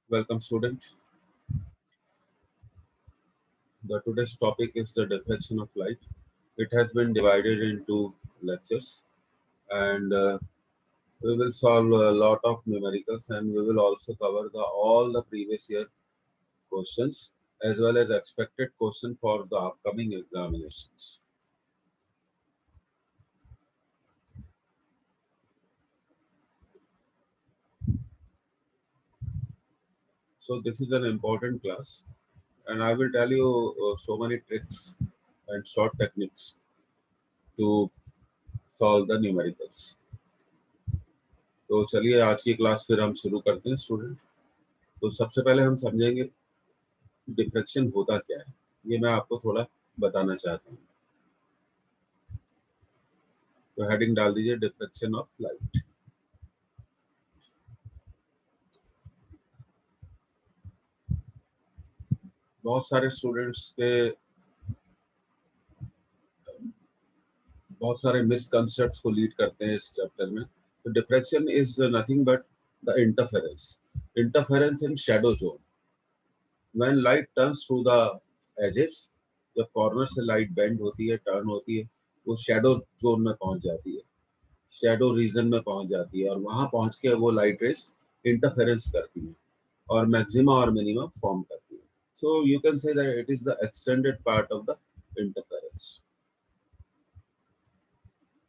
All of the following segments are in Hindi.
Welcome, student. The today's topic is the diffraction of light. It has been divided into lectures, and we will solve a lot of numericals, and we will also cover all the previous year questions as well as expected question for the upcoming examinations. So this is an important class, and I will tell you so many tricks and short techniques to solve the numericals. तो चलिए आज की क्लास फिर हम शुरू करते हैं स्टूडेंट। तो सबसे पहले हम समझेंगे डिफ्रैक्शन होता क्या है, ये मैं आपको थोड़ा बताना चाहता हूँ। तो हेडिंग डाल दीजिए डिफ्रैक्शन ऑफ लाइट। बहुत सारे स्टूडेंट्स के बहुत सारे मिसकंसेप्ट्स को लीड करते हैं इस चैप्टर में। तो diffraction is nothing but the interference in shadow zone when light turns through the edges. जब कॉर्नर से लाइट बेंड होती है, टर्न होती है, वो शैडो जोन में पहुंच जाती है, शैडो रीजन में पहुंच जाती है, और वहां पहुंच के वो लाइट रेस इंटरफेरेंस करती है और मैक्सिमा और मिनिमा फॉर्म करती है। So you can say that it is the extended part of the interference.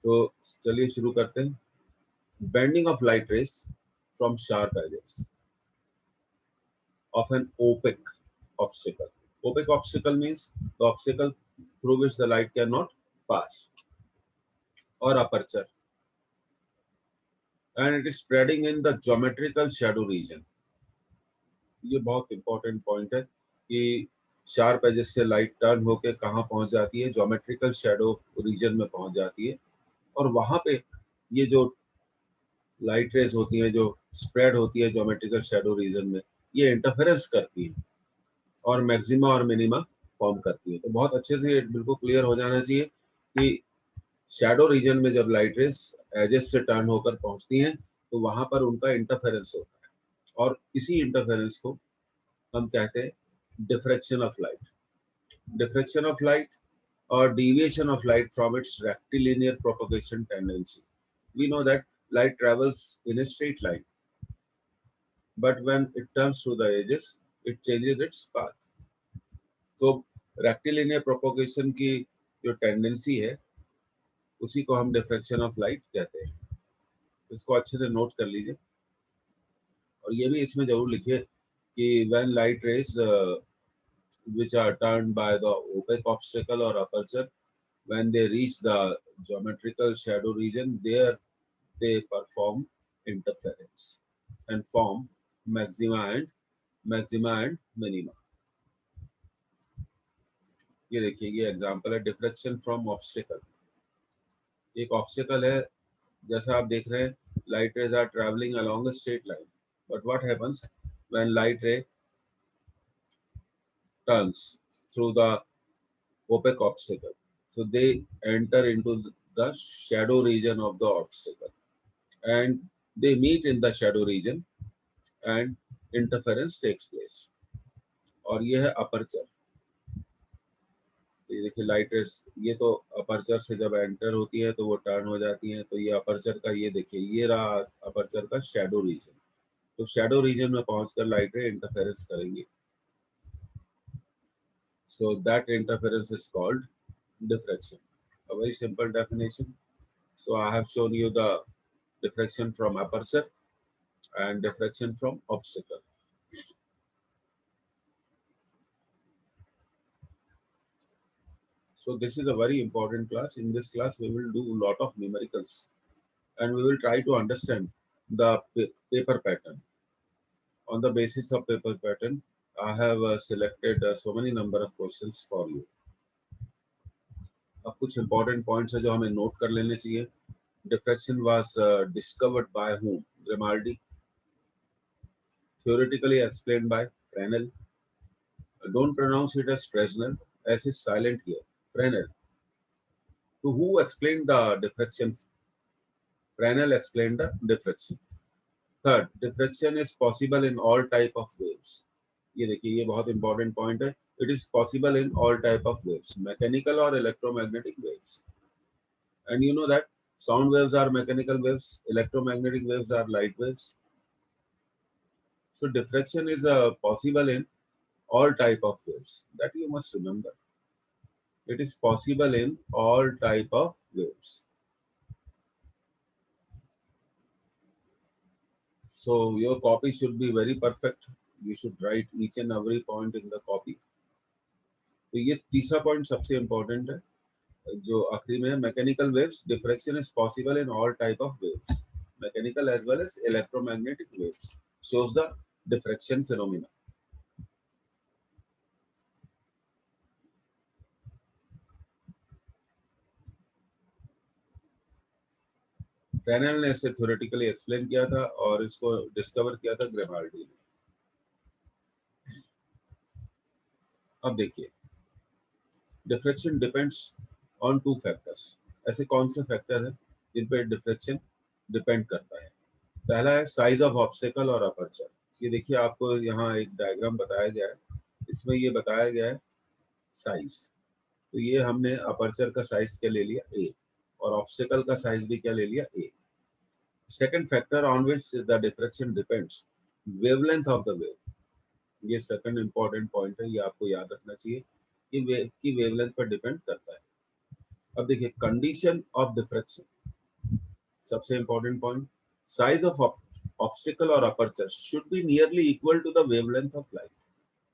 तो चलिए शुरू करते हैं। Bending of light rays from sharp edges of an opaque obstacle. Opaque obstacle means the obstacle through which the light cannot pass, or aperture, and it is spreading in the geometrical shadow region. ये बहुत इंपॉर्टेंट पॉइंट है कि शार्प एजेस से लाइट टर्न होकर कहाँ पहुंच जाती है, ज्योमेट्रिकल शैडो रीजन में पहुंच जाती है, और वहां पे ये जो लाइट रेज होती है जो स्प्रेड होती है ज्योमेट्रिकल शैडो रीजन में, ये इंटरफेरेंस करती है और मैक्सिमा और मिनिमा फॉर्म करती है। तो बहुत अच्छे से बिल्कुल क्लियर हो जाना चाहिए कि शैडो रीजन में जब लाइट रेस एजेस से टर्न होकर पहुंचती हैं तो वहां पर उनका इंटरफेरेंस होता है, और इसी इंटरफेरेंस को हम कहते हैं diffraction of light. Diffraction of light or deviation of light from its rectilinear propagation tendency. We know that light travels in a straight line, but when it turns through the edges, it changes its path. तो रेक्टिलिनियर प्रोपोगेशन की जो टेंडेंसी है उसी को हम डिफ्रैक्शन ऑफ लाइट कहते हैं। तो इसको अच्छे से नोट कर लीजिए, और ये भी इसमें जरूर लिखिए कि when light rays which are turned by the opaque obstacle or aperture, when they reach the geometrical shadow region, there they perform interference and form maxima and minima. ये देखिए, ये एग्जांपल है डिफ्रैक्शन फ्रॉम ऑब्स्टिकल। एक ऑब्स्टिकल है, जैसा आप देख रहे हैं light rays are travelling along a straight line, but what happens when light ray turns through the opaque obstacle, so they enter into the shadow region of the obstacle, and they meet in the shadow region and interference takes place. और ये है अपर्चर। ये देखिए लाइट रेस, ये तो अपर्चर से जब एंटर होती है तो वो टर्न हो जाती है, तो ये अपर्चर का, ये देखिए ये रहा अपर्चर का शैडो रीजन। तो शैडो रीजन में पहुंचकर लाइट रे इंटरफेरेंस करेंगी, so that interference is called diffraction. A very simple definition. So I have shown you the diffraction from aperture and diffraction from obstacle. So this is a very important class. In this class we will do a lot of numericals, and we will try to understand the paper pattern. On the basis of paper pattern, I have selected so many number of questions for you. अब कुछ important points है जो हमें note कर लेने चाहिए. Diffraction was discovered by whom? Grimaldi. Theoretically explained by Fresnel. Don't pronounce it as Fresnel. S is silent here. Fresnel. To who explained the diffraction? Fresnel explained the diffraction. Third, diffraction is possible in all type of waves. ये देखिए, ये बहुत इंपॉर्टेंट पॉइंट है। It is possible in all type of waves, mechanical और electromagnetic waves. And you know that sound waves are mechanical waves, electromagnetic waves are light waves. So diffraction is possible in all type of waves, that you must remember. It is possible in all type of waves. So your copy should be very perfect. You should write each and every point in the copy. तो ये तीसरा पॉइंट सबसे इम्पोर्टेंट है जो आखिरी में है, mechanical waves, diffraction is possible in all type of waves, mechanical as well as electromagnetic waves, shows the diffraction phenomena. Fresnel ने इसे थ्योरेटिकली एक्सप्लेन किया था और इसको डिस्कवर किया था ग्रेमाल्डी ने। अब देखिए, diffraction depends on two factors. ऐसे कौन से फैक्टर हैं जिन पर डिफ्रैक्शन डिपेंड करता है? पहला है साइज ऑफ ऑब्स्टेकल और अपर्चर। ये देखिए, आपको यहाँ एक डायग्राम बताया गया है, इसमें ये बताया गया है साइज। तो ये हमने अपर्चर का साइज क्या ले लिया, ए, और ऑब्स्टेकल का साइज भी क्या ले लिया, a. Second factor on which the diffraction depends, wavelength of the wave. ये सेकंड इंपॉर्टेंट पॉइंट है, ये आपको याद रखना चाहिए कि वेव की वेवलेंथ पर डिपेंड करता है। अब देखिए, कंडीशन ऑफ डिफ्रैक्शन, सबसे important point, size of obstacle और aperture should be nearly equal to the wavelength of light.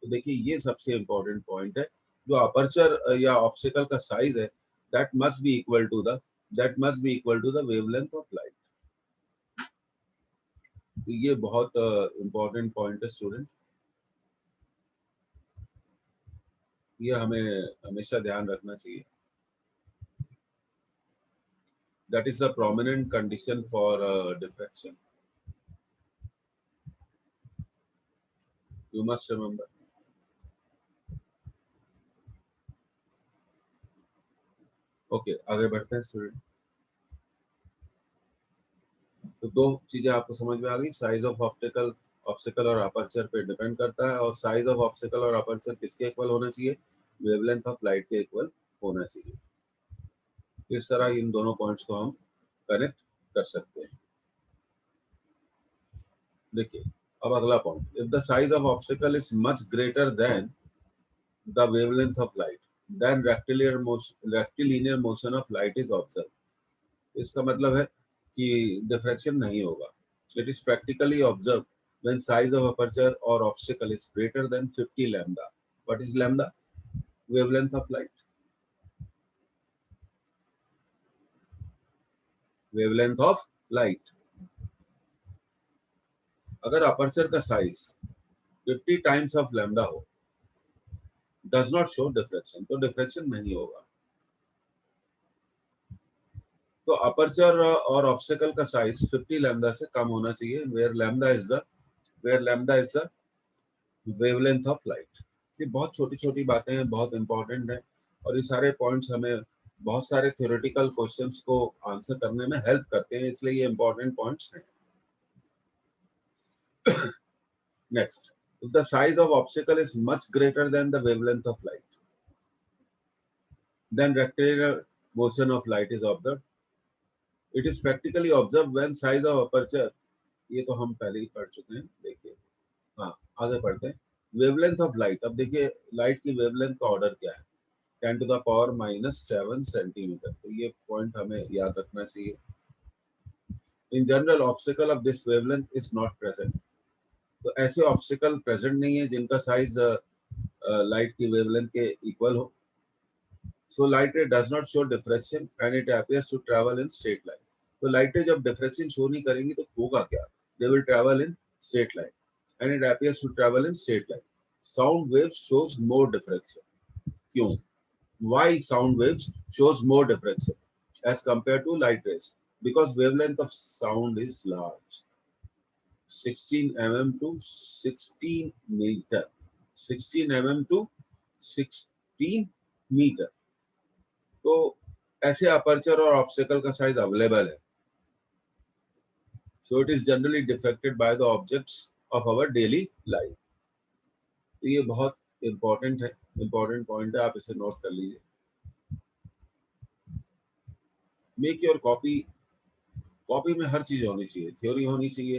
तो देखिए, ये सबसे इंपॉर्टेंट पॉइंट है, जो अपर्चर या ऑब्स्टिकल का साइज है, that must be equal to the wavelength of light. तो ये बहुत इंपॉर्टेंट पॉइंट है स्टूडेंट, ये हमें हमेशा ध्यान रखना चाहिए। That is the prominent condition for diffraction. You must remember. Okay, आगे बढ़ते हैं स्टूडेंट। तो दो चीजें आपको समझ में आ गई, साइज ऑफ ऑब्स्टिकल और अपर्चर पे डिपेंड करता है, और साइज ऑफ ऑब्स्टिकल और अपर्चर किसके इक्वल होना चाहिए, वेवलेंथ ऑफ लाइट के इक्वल होना चाहिए। इस तरह इन दोनों पॉइंट्स को हम कनेक्ट कर सकते हैं। देखिए, अब अगला point, if the size of obstacle is much greater than the wavelength of light, then rectilinear motion of light is observed. इसका मतलब है कि डिफ्रैक्शन नहीं होगा। It is practically observed when size of aperture or obstacle is greater than 50 lambda. What is lambda? Wavelength of light. Wavelength of light. अगर अपर्चर का साइज 50 टाइम्स ऑफ लैम्डा हो, does not show diffraction, तो डिफ्रैक्शन नहीं होगा। तो अपर्चर और ऑब्स्टेकल का साइज 50 लैम्डा से कम होना चाहिए, where lambda is the wavelength of light. ये बहुत छोटी छोटी बातें हैं, बहुत इंपॉर्टेंट है, और ये सारे पॉइंट्स हमें बहुत सारे थ्योरेटिकल क्वेश्चंस को आंसर करने में हेल्प करते हैं, इसलिए ये इंपॉर्टेंट पॉइंट्स हैं। Next, if the size of obstacle is much greater than the wavelength of light, then rectilinear motion of light is observed. It is practically observed when size of aperture, ये तो हम पहले ही पढ़ चुके हैं। देखिए, हाँ, आगे पढ़ते हैं। वेवलेंथ ऑफ लाइट, अब देखिए लाइट की वेवलेंथ का ऑर्डर क्या है, 10 to the power -7 सेंटीमीटर। तो ये पॉइंट हमें याद रखना चाहिए। In general obstacle of this wavelength is not present. तो ऐसे ऑब्स्टिकल प्रेजेंट नहीं है जिनका साइज लाइट की वेवलेंथ के इक्वल हो। So light ray does not show diffraction and it appears to travel in straight line. तो लाइट रे जब डिफ्रैक्शन शो नहीं करेंगी तो होगा क्या, they will travel in straight line and it appears to travel in straight line. Sound waves shows more diffraction. क्यों? Why sound waves shows more diffraction as compared to light rays? Because wavelength of sound is large, 16 mm to 16 meter, 16 mm to 16 meter. तो ऐसे अपर्चर और ऑब्स्टेकल का साइज अवेलेबल है, So it is generally diffracted by the objects of our daily life. तो ये बहुत इम्पोर्टेंट है, इम्पोर्टेंट पॉइंट है, आप इसे नोट कर लीजिए. Make your copy. कॉपी में हर चीज होनी चाहिए, थ्योरी होनी चाहिए,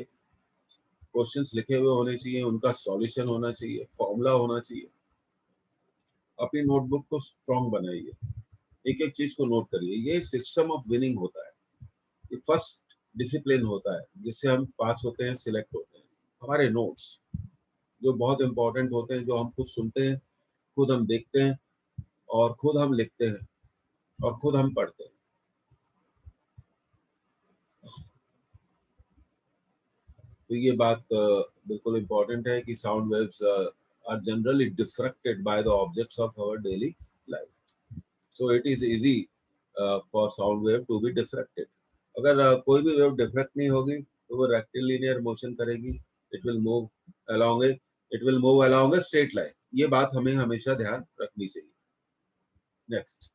क्वेश्चंस लिखे हुए होने चाहिए, उनका सॉल्यूशन होना चाहिए, फॉर्मूला होना चाहिए. अपनी नोटबुक को स्ट्रॉन्ग बनाइए, एक एक चीज को नोट करिए. ये सिस्टम ऑफ विनिंग होता है, ये फर्स्ट डिसिप्लिन होता है जिससे हम पास होते हैं, सिलेक्ट होते हैं. हमारे नोट्स जो बहुत इंपॉर्टेंट होते हैं, जो हम खुद सुनते हैं, खुद हम देखते हैं और खुद हम लिखते हैं और खुद हम पढ़ते हैं. तो ये बात बिल्कुल इम्पोर्टेंट है कि sound waves are generally diffracted by the objects of our daily life. So it is easy for sound wave to be diffracted. अगर कोई भी वेव डिफ्रैक्ट नहीं होगी तो वो रेक्टिलिनियर मोशन करेगी. It will move along a straight line. ये बात हमें हमेशा ध्यान रखनी चाहिए. Next,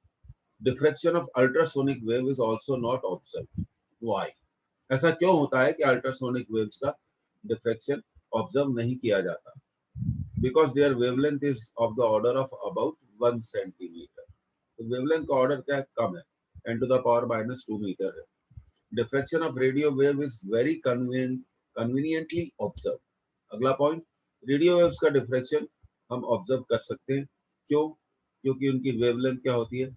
diffraction of ultrasonic wave is also not observed. Why? ऐसा क्यों होता है कि अल्ट्रासोनिक वेव्स का डिफ्रैक्शन ऑब्जर्व नहीं किया जाता? Because their wavelength is of the order of about 1 centimetre. तो वेवलेंथ का ऑर्डर क्या है? कम है, 10 to the power minus 2 metre है. Diffraction of radio wave is very conveniently observe. अगला पॉइंट, रेडियो वेव्स का डिफ्रैक्शन हम ऑब्जर्व कर सकते हैं. क्यों? क्योंकि उनकी वेवलेंथ क्या होती है?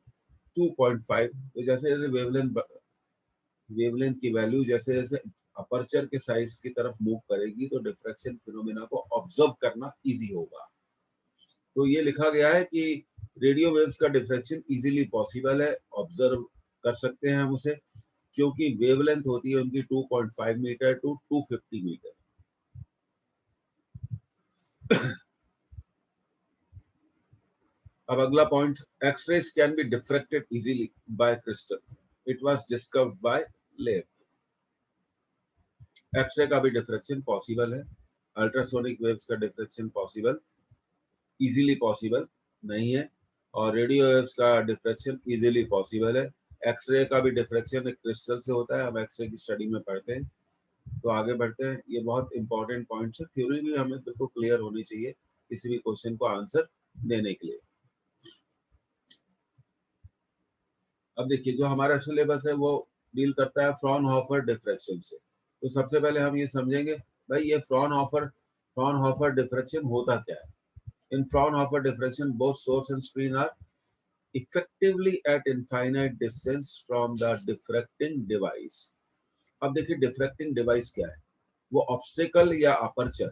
2.5. तो जैसे जैसे वेवलेंथ की वैल्यू जैसे जैसे अपर्चर के साइज की तरफ मूव करेगी तो डिफ्रैक्शन फिनोमेना को ऑब्जर्व करना इजी होगा. तो ये लिखा गया है कि रेडियो वेव्स का डिफ्रैक्शन इजीली पॉसिबल है, ऑब्जर्व कर सकते हैं हम उसे, क्योंकि वेवलेंथ होती है उनकी 2.5 मीटर टू 250 मीटर. अब अगला point, X-rays can be diffracted easily by crystal. It was discovered by लेब. एक्सरे का भी डिफ्रैक्शन पॉसिबल है, अल्ट्रासोनिक वेव्स का डिफ्रैक्शन पॉसिबल, इजीली पॉसिबल नहीं है. और रेडियो वेव्स का डिफ्रैक्शन इजीली पॉसिबल है. एक्सरे का भी डिफ्रैक्शन एक क्रिस्टल से होता है, हम एक्सरे की स्टडी में पढ़ते हैं. तो आगे बढ़ते हैं. ये बहुत इंपॉर्टेंट पॉइंट्स है, थ्योरी भी हमें बिल्कुल क्लियर होनी चाहिए किसी भी क्वेश्चन को आंसर देने के लिए. अब देखिए, जो हमारा सिलेबस है वो डील करता है फ्रॉनहोफर डिफ्रैक्शन से. तो सबसे पहले हम ये समझेंगे भाई ये फ्रॉनहोफर डिफ्रैक्शन होता क्या है. In Fraunhofer diffraction both source and screen are effectively at infinite distance from the diffracting device. अब देखिए डिफ्रैक्टिंग डिवाइस क्या है. वो ऑब्स्टिकल या अपर्चर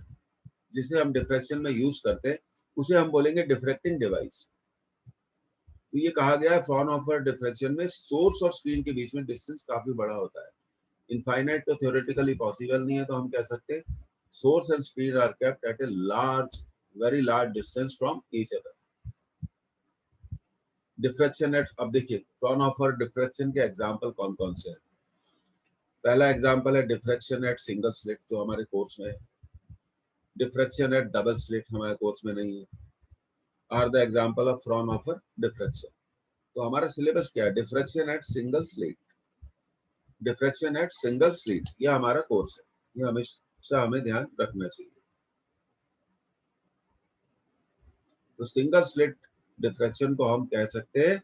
जिसे हम डिफ्रैक्शन में यूज करते हैं उसे हम बोलेंगे डिफ्रैक्टिंग डिवाइस. तो ये कहा गया है फ्रॉनहोफर डिफ्रैक्शन में सोर्स और स्क्रीन के बीच में डिस्टेंस काफी बड़ा होता है. इनफाइनाइट तो थ्योरेटिकली पॉसिबल नहीं है, तो हम कह सकते हैं source and screen are kept at a very large distance from each other. Diffraction at, अब देखिए फ्रॉनहोफर डिफ्रैक्शन के एग्जांपल कौन कौन से हैं. पहला एग्जांपल है डिफ्रैक्शन एट सिंगल स्लिट जो हमारे कोर्स में है. डिफ्रैक्शन एट डबल स्लिट हमारे कोर्स में नहीं है. Are the example of Fraunhofer diffraction. तो हमारा सिलेबस क्या है? Diffraction at single slit, diffraction at single slit, ये हमारा कोर्स है. ये हमेशा हमें ध्यान रखना चाहिए. तो सिंगल स्लिट डिफ्रैक्शन को हम कह सकते हैं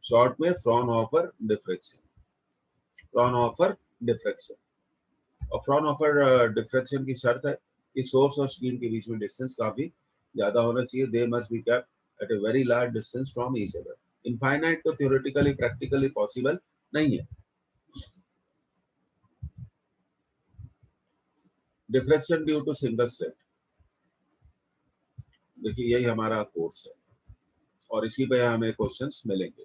शॉर्ट में फ्रॉनहोफर डिफ्रैक्शन. Fraunhofer diffraction. और फ्रॉनहोफर डिफ्रैक्शन की शर्त है कि सोर्स और स्क्रीन के बीच में डिस्टेंस काफी ज्यादा होना चाहिए. They must be kept at a very large distance from each other. Infinite तो थ्योरेटिकली प्रैक्टिकली पॉसिबल नहीं है. Diffraction due to single slit, देखिए यही हमारा कोर्स है और इसी पे हमें क्वेश्चंस मिलेंगे.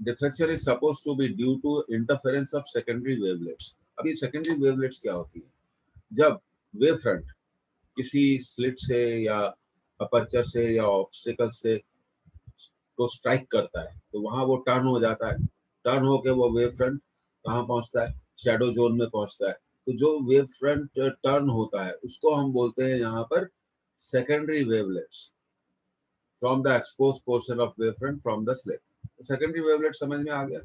Diffraction is supposed to be due to interference of secondary wavelets. अब ये सेकेंडरी वेवलेट्स क्या होती है? जब वेव फ्रंट किसी स्लिट से या अपर्चर से या ऑब्स्टिकल से को स्ट्राइक करता है तो वहां वो टर्न हो जाता है. टर्न होके वो वेव फ्रंट कहाँ पहुंचता है? शैडो जोन में पहुंचता है. तो जो वेव फ्रंट टर्न होता है उसको हम बोलते हैं यहाँ पर secondary wavelets from the expose portion of wave front from the slit. Secondary wavelet समझ में आ गया.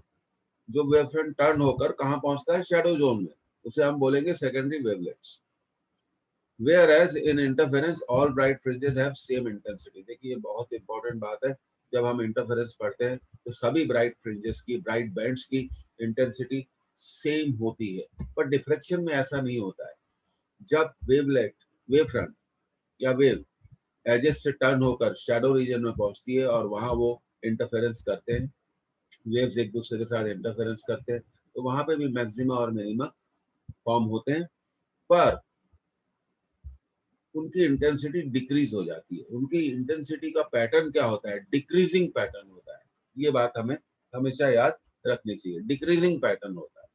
जो वेवफ्रंट टर्न होकर कहाँ पहुंचता है, शैडो जोन में, उसे हम बोलेंगे secondary wavelets. Whereas in interference all bright fringes have same intensity। देखिए ये बहुत इंपॉर्टेंट बात है, जब हम इंटरफेरेंस पढ़ते हैं तो सभी ब्राइट फ्रिंजेस की, ब्राइट बैंड्स की इंटेंसिटी सेम होती है, पर डिफ्रेक्शन में ऐसा नहीं होता है। जब वेवलेट, वेव फ्रंट या वेव एजेस से टर्न होकर शैडो रीजन में पहुंचती है और वहां वो इंटरफेरेंस करते हैं, वेव्स एक दूसरे के साथ इंटरफेरेंस करते हैं, तो वहां पे भी मैक्सिमा और मिनिमा फॉर्म होते हैं, पर उनकी इंटेंसिटी डिक्रीज हो जाती है। उनकी इंटेंसिटी का पैटर्न क्या होता है, डिक्रीजिंग पैटर्न होता है। ये बात हमें हमेशा याद रखनी चाहिए, डिक्रीजिंग पैटर्न होता है।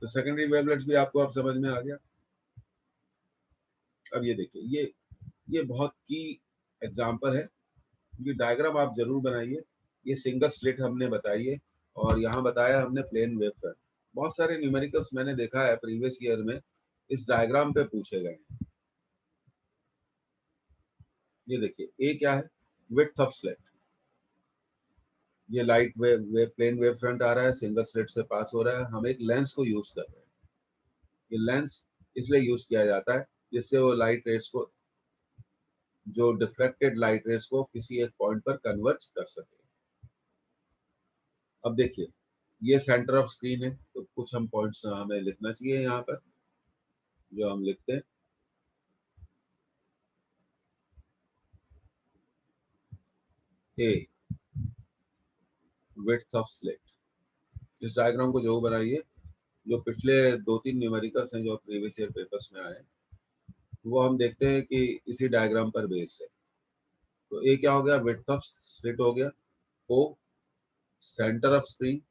तो सेकेंडरी वेवलेट्स भी आपको अब समझ में आ गया। अब ये देखिए, ये बहुत की एग्जांपल है, ये डायग्राम आप जरूर बनाइए। ये सिंगल स्लिट हमने बताई है और यहाँ बताया हमने प्लेन वेव फ्रंट। बहुत सारे न्यूमेरिकल्स मैंने देखा है प्रीवियस ईयर में इस डायग्राम पे पूछे गए हैं। ये देखिए, ए क्या है, विड्थ ऑफ स्लिट। ये light wave plane wave front आ रहा है, सिंगल स्लिट से पास हो रहा है, हम एक लेंस को यूज कर रहे हैं। ये लेंस इसलिए यूज किया जाता है जिससे वो लाइट रेस को, जो डिफ्रेक्टेड लाइट रेस को किसी एक पॉइंट पर कन्वर्ज कर सके। अब देखिए, ये सेंटर ऑफ स्क्रीन है, तो कुछ हम पॉइंट्स हमें लिखना चाहिए यहाँ पर, जो हम लिखते हैं। ए, विड्थ ऑफ स्लिट। इस डायग्राम को जो बनाइए, जो पिछले 2-3 न्यूमेरिकल्स हैं जो प्रीवियस ईयर पेपर्स में आए, वो हम देखते हैं कि इसी डायग्राम पर बेस है। तो ए क्या हो गया, विड्थ ऑफ स्लिट हो गया। O, centre of screen.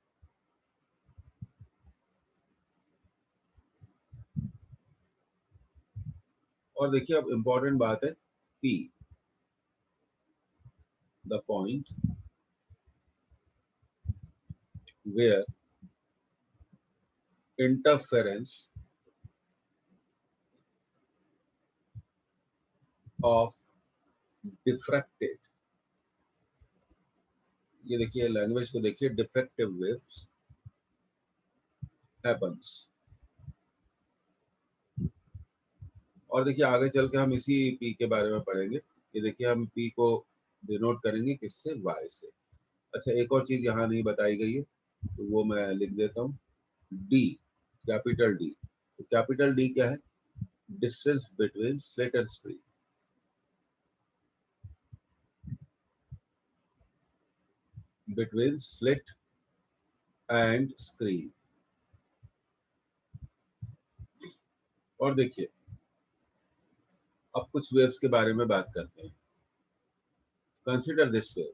और देखिए अब इंपॉर्टेंट बात है, P, the point where interference of diffracted, ये देखिए लैंग्वेज को देखिए, डिफ्रैक्टिव वेव्स हैपेंस। और देखिए आगे चल के हम इसी पी के बारे में पढ़ेंगे। ये देखिए हम पी को डिनोट करेंगे किससे, वाई से। अच्छा, एक और चीज यहाँ नहीं बताई गई है, तो वो मैं लिख देता हूँ, डी, कैपिटल डी। तो कैपिटल डी क्या है, distance between slit and screen. Between slit and screen. और देखिए अब कुछ वेव्स के बारे में बात करते हैं। Consider this wave.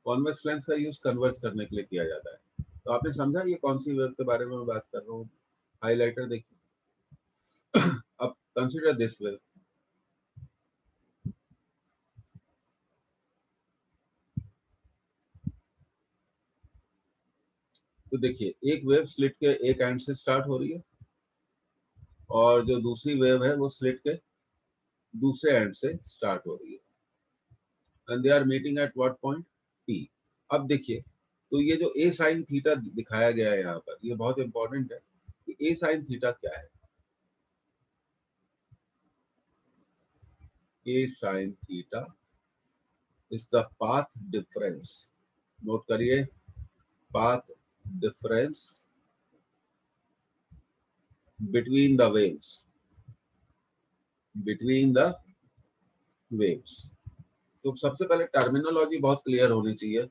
Convex lens का यूज कन्वर्ज करने के लिए किया जाता है। तो आपने समझा ये कौन सी वेव के बारे में मैं बात कर रहा हूँ। हाइलाइटर देखिए। अब कंसिडर दिस वेव। तो देखिए एक वेव स्लिट के एक एंड से स्टार्ट हो रही है और जो दूसरी वेव है वो स्लिट के दूसरे एंड से स्टार्ट हो रही है, and they are meeting at what point, P. अब देखिए, तो ये जो ए साइन थीटा दिखाया गया है यहाँ पर, ये बहुत इंपॉर्टेंट है कि ए साइन थीटा क्या है। A sine theta is the path difference, note करिए, path difference between the waves, between the waves। तो सबसे पहले टर्मिनोलॉजी बहुत क्लियर होनी चाहिए।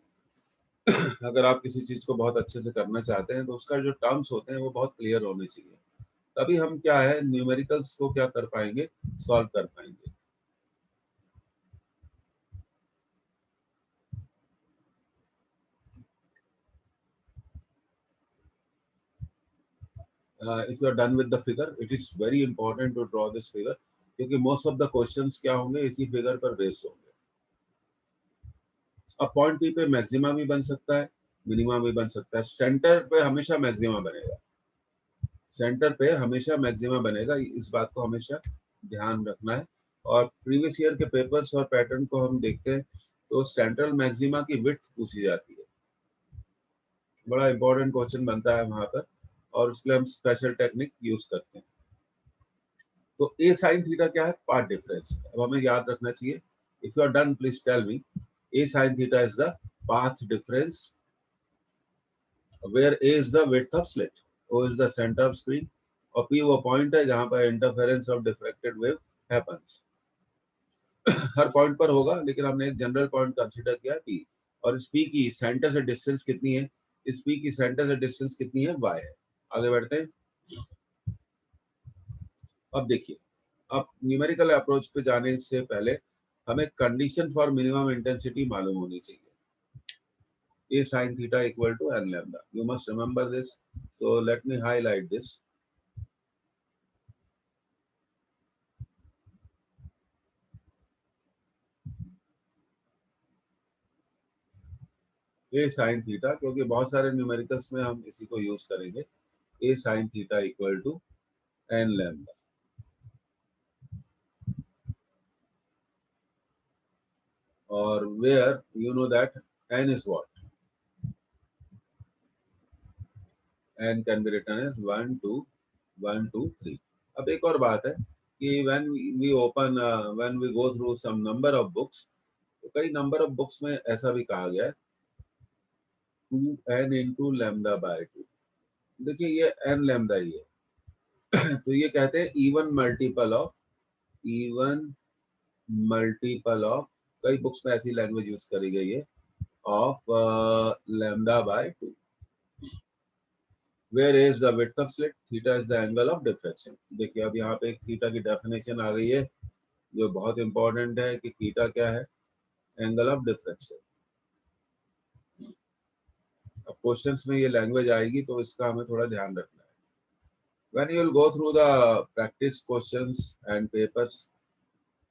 अगर आप किसी चीज को बहुत अच्छे से करना चाहते हैं तो उसका जो टर्म्स होते हैं वो बहुत क्लियर होने चाहिए, तभी हम क्या है न्यूमेरिकल्स को क्या कर पाएंगे, सॉल्व कर पाएंगे। If you are done with the figure, it is very important to draw this figure, क्योंकि मोस्ट ऑफ द क्वेश्चंस क्या होंगे, इसी फिगर पर बेस होंगे। अब पॉइंट पी पे मैक्सिमा भी बन सकता है, मिनिमा भी बन सकता है, सेंटर पे हमेशा मैक्सिमा बनेगा। सेंटर पे हमेशा मैक्सिमा बनेगा, इस बात को हमेशा ध्यान रखना है। और प्रीवियस ईयर के पेपर्स और पैटर्न को हम देखते हैं तो सेंट्रल मैक्सिमा की विड्थ पूछी जाती है, बड़ा इंपॉर्टेंट क्वेश्चन बनता है वहां पर, और उसके लिए हम स्पेशल टेक्निक यूज करते हैं। तो ए साइन थीटा क्या है? Path difference. अब हमें याद रखना चाहिए, if you are done please tell me, a sine theta is the path difference where A is the width of slit, O is the center of screen, और P वो पॉइंट है जहां पर interference of diffracted wave happens. Her point पर होगा, लेकिन हमने एक जनरल पॉइंट कंसीडर किया P, और इस P की सेंटर से डिस्टेंस कितनी है? इस P की सेंटर से डिस्टेंस कितनी है? Y है। आगे बढ़ते हैं। अब देखिए, अब न्यूमेरिकल अप्रोच पे जाने से पहले हमें कंडीशन फॉर मिनिमम इंटेंसिटी मालूम होनी चाहिए। A sin theta equal to n lambda. You must remember this. So let me highlight this. A sin theta, क्योंकि बहुत सारे न्यूमेरिकल्स में हम इसी को यूज करेंगे। A sin theta equal to n lambda. और where you know that n is what? N can be written as 1, 2, 1, 2, 3. अब एक और बात है कि when we go through some number of books, तो कई नंबर ऑफ बुक्स में ऐसा भी कहा गया है 2n into lambda by 2। देखिए ये n lambda ही है। तो ये कहते हैं even multiple of, कई बुक्स में ऐसी लैंग्वेज यूज करी गई है, of lambda by 2, where is the width of slit, theta is the angle of diffraction। देखिए अब यहाँ पे एक थीटा की डेफिनेशन आ गई है जो बहुत इंपॉर्टेंट है कि थीटा क्या है? Angle of diffraction. अब क्वेश्चंस में ये लैंग्वेज आएगी तो इसका हमें थोड़ा ध्यान रखना है। When you will go through the practice questions and papers,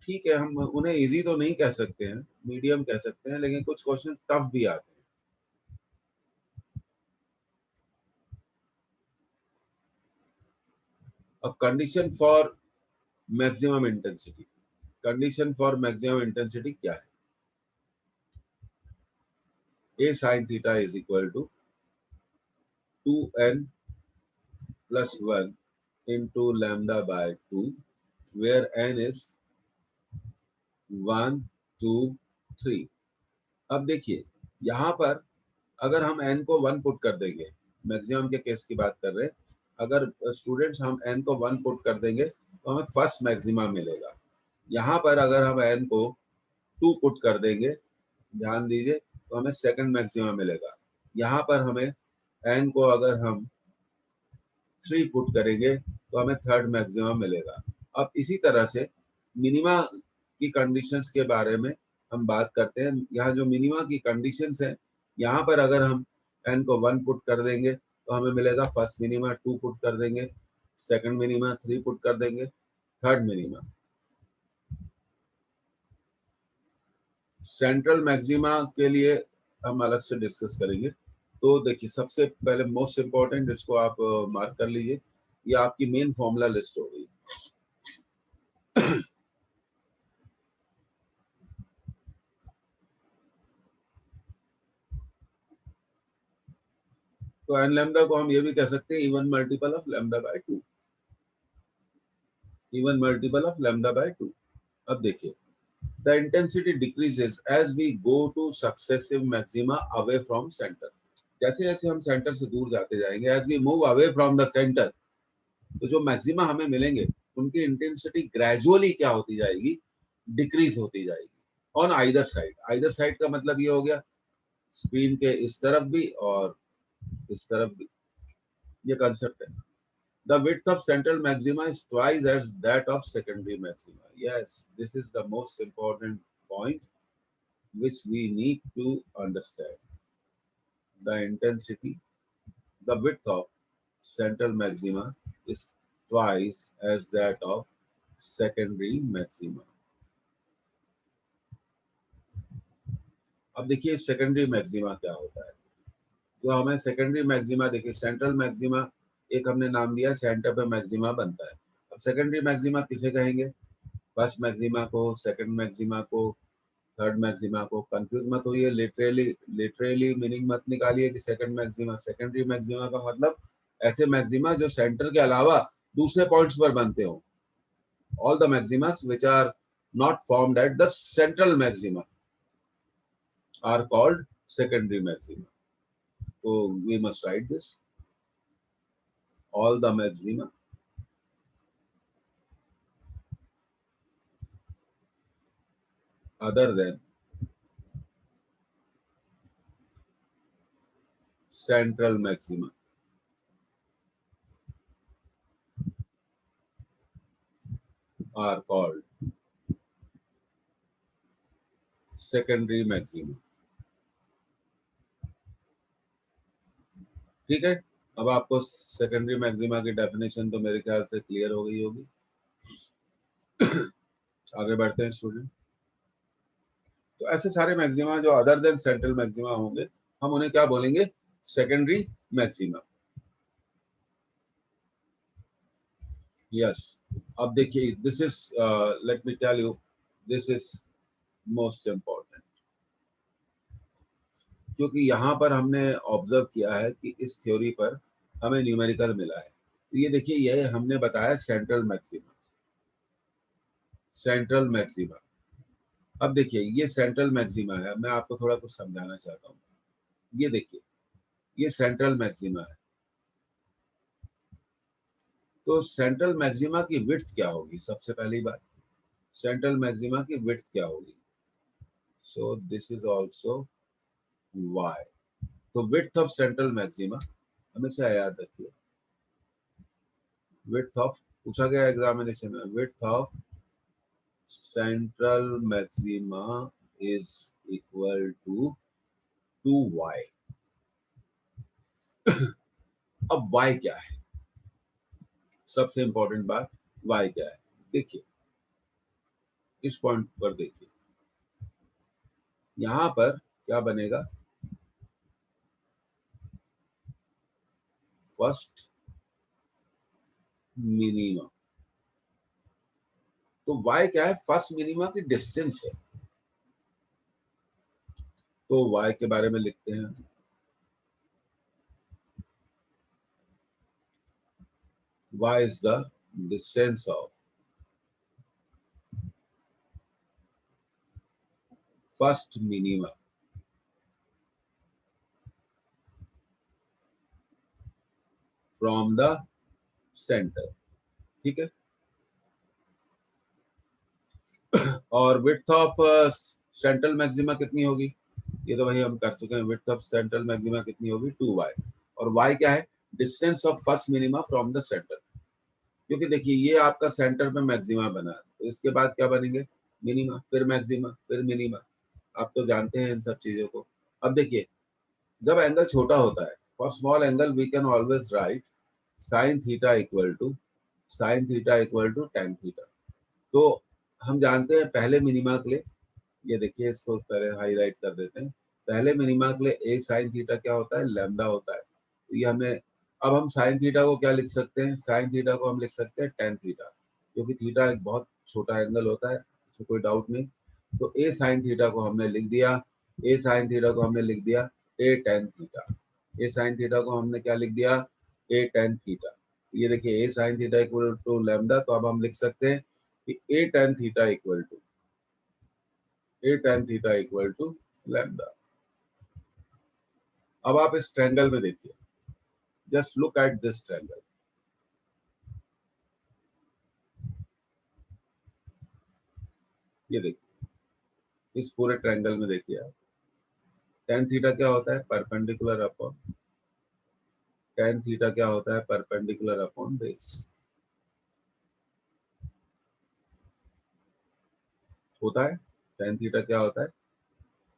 ठीक है, हम उन्हें इजी तो नहीं कह सकते हैं, मीडियम कह सकते हैं, लेकिन कुछ क्वेश्चन टफ भी आते हैं। अब condition for maximum intensity, condition for maximum intensity क्या है? A sin theta is equal to 2n plus 1 into lambda by 2, where n is 1, 2, 3। अब देखिए यहाँ पर अगर हम n को 1 पुट कर देंगे, मैक्सिमम के केस की बात कर रहे हैं, अगर स्टूडेंट्स हम n को 1 पुट कर देंगे तो हमें फर्स्ट मैक्सिमा मिलेगा। यहाँ पर अगर हम n को 2 पुट कर देंगे, ध्यान दीजिए, तो हमें सेकंड मैक्सिमा मिलेगा। यहाँ पर हमें n को अगर हम 3 पुट करेंगे तो हमें थर्ड मैक्सिमा मिलेगा। अब इसी तरह से मिनिमा की कंडीशंस के बारे में हम बात करते हैं। यहाँ जो मिनिमा की कंडीशंस है, यहाँ पर अगर हम n को 1 पुट कर देंगे तो हमें मिलेगा फर्स्ट मिनिमा, 2 पुट कर देंगे सेकंड मिनिमा, 3 पुट कर देंगे थर्ड मिनिमा। सेंट्रल मैक्सिमा के लिए हम अलग से डिस्कस करेंगे। तो देखिए सबसे पहले मोस्ट इंपॉर्टेंट, इसको आप मार्क कर लीजिए, ये आपकी मेन फॉर्मूला लिस्ट हो गई। तो एन लैम्डा को हम ये भी कह सकते हैं even multiple of lambda by 2, even multiple of lambda by 2। अब देखिए the intensity decreases as we go to successive maxima away from centre. जैसे जैसे हम सेंटर से दूर जाते जाएंगे, as we move away from the centre, तो जो मैक्सिमा हमें मिलेंगे उनकी इंटेंसिटी ग्रेजुअली क्या होती जाएगी? डिक्रीज होती जाएगी on either side. Either side का मतलब ये हो गया स्क्रीन के इस तरफ भी और इस तरफ भी, ये कंसेप्ट है। The width of central maxima is twice as that of secondary maxima. Yes, this is the most important point which we need to understand. The intensity, the width of central maxima is twice as that of secondary maxima. अब देखिए सेकेंडरी मैक्सिमा क्या होता है। जो हमें सेकेंडरी मैक्सिमा, देखिए सेंट्रल मैक्सिमा एक हमने नाम दिया सेंटर पे मैक्सिमा बनता है। अब सेकेंडरी मैक्सिमा किसे कहेंगे? फर्स्ट मैक्सिमा को, सेकंड मैक्सिमा को, थर्ड मैक्सिमा को। कंफ्यूज मत होइए, लिटरली मीनिंग मत निकालिए कि सेकंड मैक्सिमा। सेकेंडरी मैक्सिमा का मतलब ऐसे मैक्सिमा जो सेंटर के अलावा दूसरे पॉइंट्स पर बनते हो। All the maximas which are not formed at the central maxima are called secondary maxima. तो we must write this, all the maxima other than central maxima are called secondary maxima। ठीक है, अब आपको सेकेंडरी मैक्सिमा की डेफिनेशन तो मेरे ख्याल से क्लियर हो गई होगी। आगे बढ़ते हैं स्टूडेंट। तो ऐसे सारे मैक्सिमा जो अदर देन सेंट्रल मैक्सिमा होंगे, हम उन्हें क्या बोलेंगे? Secondary maxima. यस, अब देखिए, this is, let me tell you, this is most important, क्योंकि यहाँ पर हमने ऑब्जर्व किया है कि इस थ्योरी पर हमें न्यूमेरिकल मिला है। तो ये देखिए, ये हमने बताया सेंट्रल मैक्सिमा। सेंट्रल मैक्सिमा, अब देखिए ये सेंट्रल मैक्सिमा है। मैं आपको थोड़ा कुछ समझाना चाहता हूँ। ये देखिए, ये सेंट्रल मैक्सिमा है। तो सेंट्रल मैक्सिमा की विड्थ क्या होगी? सबसे पहली बात, सेंट्रल मैक्सिमा की विड्थ क्या होगी? So this is also y। तो विड्थ ऑफ सेंट्रल मैक्सिमा हमेशा याद रखिए, विड्थ ऑफ, पूछा गया एग्जामिनेशन में, width of central maxima is equal to 2y। अब y क्या है? सबसे इंपॉर्टेंट बात, y क्या है? देखिए, इस पॉइंट पर देखिए, यहां पर क्या बनेगा? First minima. तो y क्या है? फर्स्ट मिनिमा की डिस्टेंस है। तो y के बारे में लिखते हैं, y is the distance of first minima from the center। ठीक है, और विड्थ ऑफ सेंट्रल मैक्सिमा कितनी होगी? ये तो वही हम कर चुके हैं। विड्थ ऑफ सेंट्रल मैक्सिमा कितनी होगी? 2y। और y क्या है? Distance of first minima from the centre. क्योंकि देखिए, ये आपका सेंटर पे मैक्सिमा बना है, तो इसके बाद क्या बनेंगे? मिनिमा, फिर मैक्सिमा, फिर मिनिमा। आप तो जानते हैं इन सब चीजों को। अब देखिए, जब एंगल छोटा होता है, for small angle we can always write sine theta equal to, sine theta equal to tan theta. तो हम जानते हैं पहले मिनिमा के लिए, ये देखिए, इसको पहले हाईलाइट कर देते हैं। पहले मिनिमा के लिए ए साइन थीटा क्या होता है? लैम्डा होता है। तो ये हमने, अब हम साइन थीटा को क्या लिख सकते हैं? साइन थीटा को हम लिख सकते हैं टेन थीटा, क्योंकि थीटा एक बहुत छोटा एंगल होता है, इसमें कोई डाउट नहीं। तो ए साइन थीटा को हमने लिख दिया, ए साइन थीटा को हमने लिख दिया a tan theta. A sine theta को हमने क्या लिख दिया? A tan theta. ये देखिए, a sine theta equal to lambda, तो अब हम लिख सकते हैं कि a tan theta equal to, a tan theta equal to lambda. अब आप इस ट्रायंगल में देखिए, just look at this triangle. ये देखिए, इस पूरे ट्रायंगल में देखिए आप, tan थीटा क्या होता है? परपेंडिकुलर अपॉन, tan थीटा क्या होता है? Perpendicular upon base. होता है, tan थीटा क्या होता है?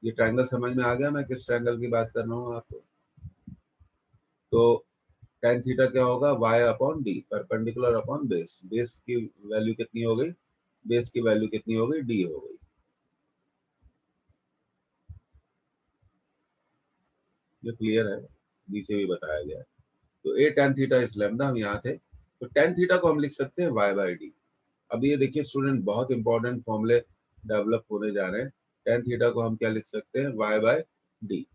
ये ट्रायंगल समझ में आ गया मैं किस ट्रायंगल की बात कर रहा हूँ आपको? तो tan थीटा क्या होगा? y upon d, perpendicular upon base. Base की वैल्यू कितनी हो गई? बेस की वैल्यू कितनी हो गई? d हो गई। ये क्लियर है, नीचे भी बताया गया है। तो ए टेन थीटा इज लैम्डा, हम यहाँ थे, तो टेन थीटा को हम लिख सकते हैं y बाई डी। अब ये देखिए स्टूडेंट, बहुत इंपॉर्टेंट फॉर्मूले डेवलप होने जा रहे हैं। टेन थीटा को हम क्या लिख सकते हैं, y बाई डी।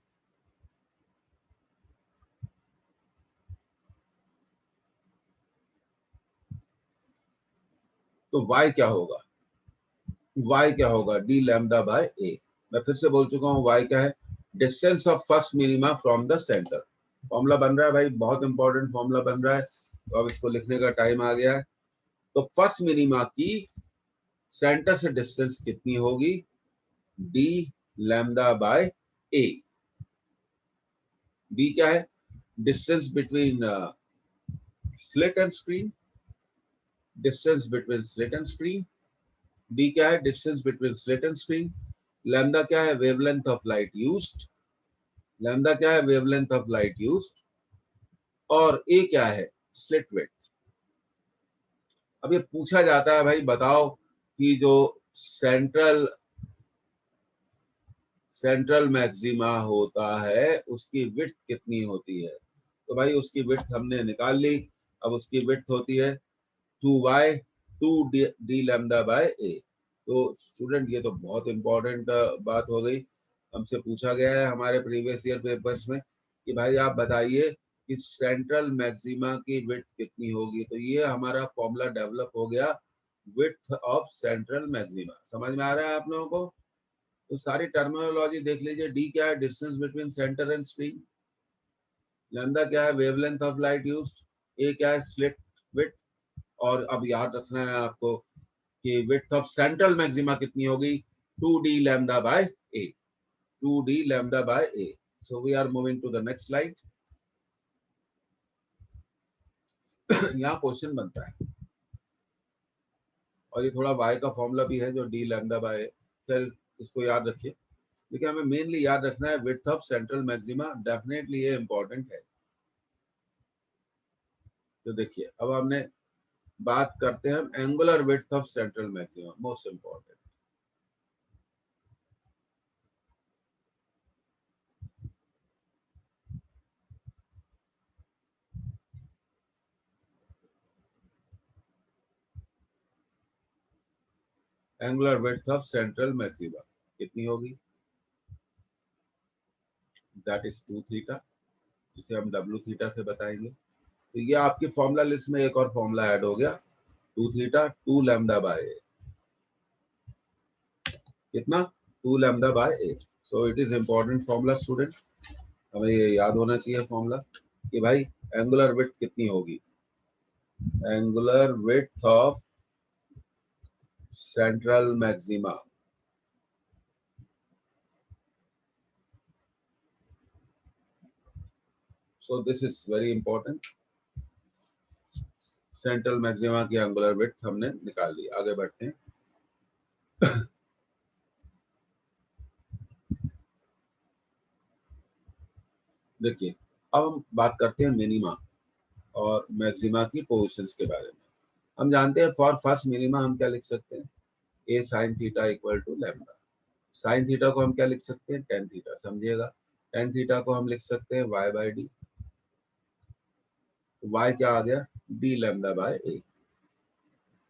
तो y क्या होगा, y क्या होगा, डी लैम्डा बाय ए। मैं फिर से बोल चुका हूँ, y क्या है, distance of first minima from the centre. Formula बन रहा है भाई, बहुत इंपॉर्टेंट फॉर्मूला बन रहा है, तो अब इसको लिखने का टाइम आ गया है। तो फर्स्ट मिनिमा की सेंटर से डिस्टेंस कितनी होगी, D lambda by A. D क्या है, distance between slit and screen, distance between slit and screen. D क्या है, distance between slit and screen. Lambda क्या है, wavelength of light used. Lambda क्या है, वेवलेंथ ऑफ लाइट यूज्ड। और ए क्या है, स्लिट विड्थ। अब ये पूछा जाता है भाई, बताओ कि जो सेंट्रल मैक्सिमा होता है उसकी विड्थ कितनी होती है। तो भाई उसकी विड्थ हमने निकाल ली। अब उसकी विड्थ होती है 2y 2d lambda by a. तो स्टूडेंट ये तो बहुत इंपॉर्टेंट बात हो गई, हमसे पूछा गया है हमारे प्रीवियस ईयर पेपर्स में कि भाई आप बताइए कि सेंट्रल मैक्सिमा की विड्थ कितनी होगी। तो ये हमारा फॉर्मूला डेवलप हो गया, विड्थ ऑफ सेंट्रल मैक्सिमा। समझ में आ रहा है आप लोगों को। तो सारी टर्मिनोलॉजी देख लीजिए। डी क्या है, distance between centre and screen. Lambda क्या है, वेवलेंथ ऑफ लाइट यूज्ड। ए क्या है, स्लिट विड्थ। और अब याद रखना है आपको कि विड्थ ऑफ सेंट्रल मैक्सिमा कितनी होगी, 2d lambda by a. 2d lambda by a. So we are moving to the next slide. यहाँ क्वेश्चन बनता है, और ये थोड़ा y का फॉर्मूला भी है जो d लैम्डा बाय ए। फिर इसको याद रखिए। देखिए हमें मेनली याद रखना है width of central maxima, definitely ये इंपॉर्टेंट है। तो देखिए अब हमने बात करते हैं angular width of central maxima, most important. Angular width of central maxima कितनी होगी, दैट इज 2 थीटा। इसे हम w थीटा से बताएंगे। तो ये आपकी फॉर्मूला लिस्ट में एक और फॉर्मूला ऐड हो गया, 2 थीटा 2 लैम्डा बाय ए। कितना, 2 lambda by a. So it is important formula student, हमें ये याद होना चाहिए फॉर्मूला कि भाई एंगुलर विड्थ कितनी होगी, angular width of central maxima. So this is very important. Central maxima की एंगुलर विड्थ हमने निकाल ली। आगे बढ़ते हैं। देखिए अब हम बात करते हैं मिनिमा और मैक्सिमा की पोजीशंस के बारे में। हम जानते हैं फॉर फर्स्ट मिनिमा हम क्या लिख सकते हैं, a sine theta equal to lambda. Sine theta को हम क्या लिख सकते हैं, टेन थीटा। समझिएगा, टेन थीटा को हम लिख सकते हैं y बाई डी। y क्या आ गया, डी लैम्डा बाय ए।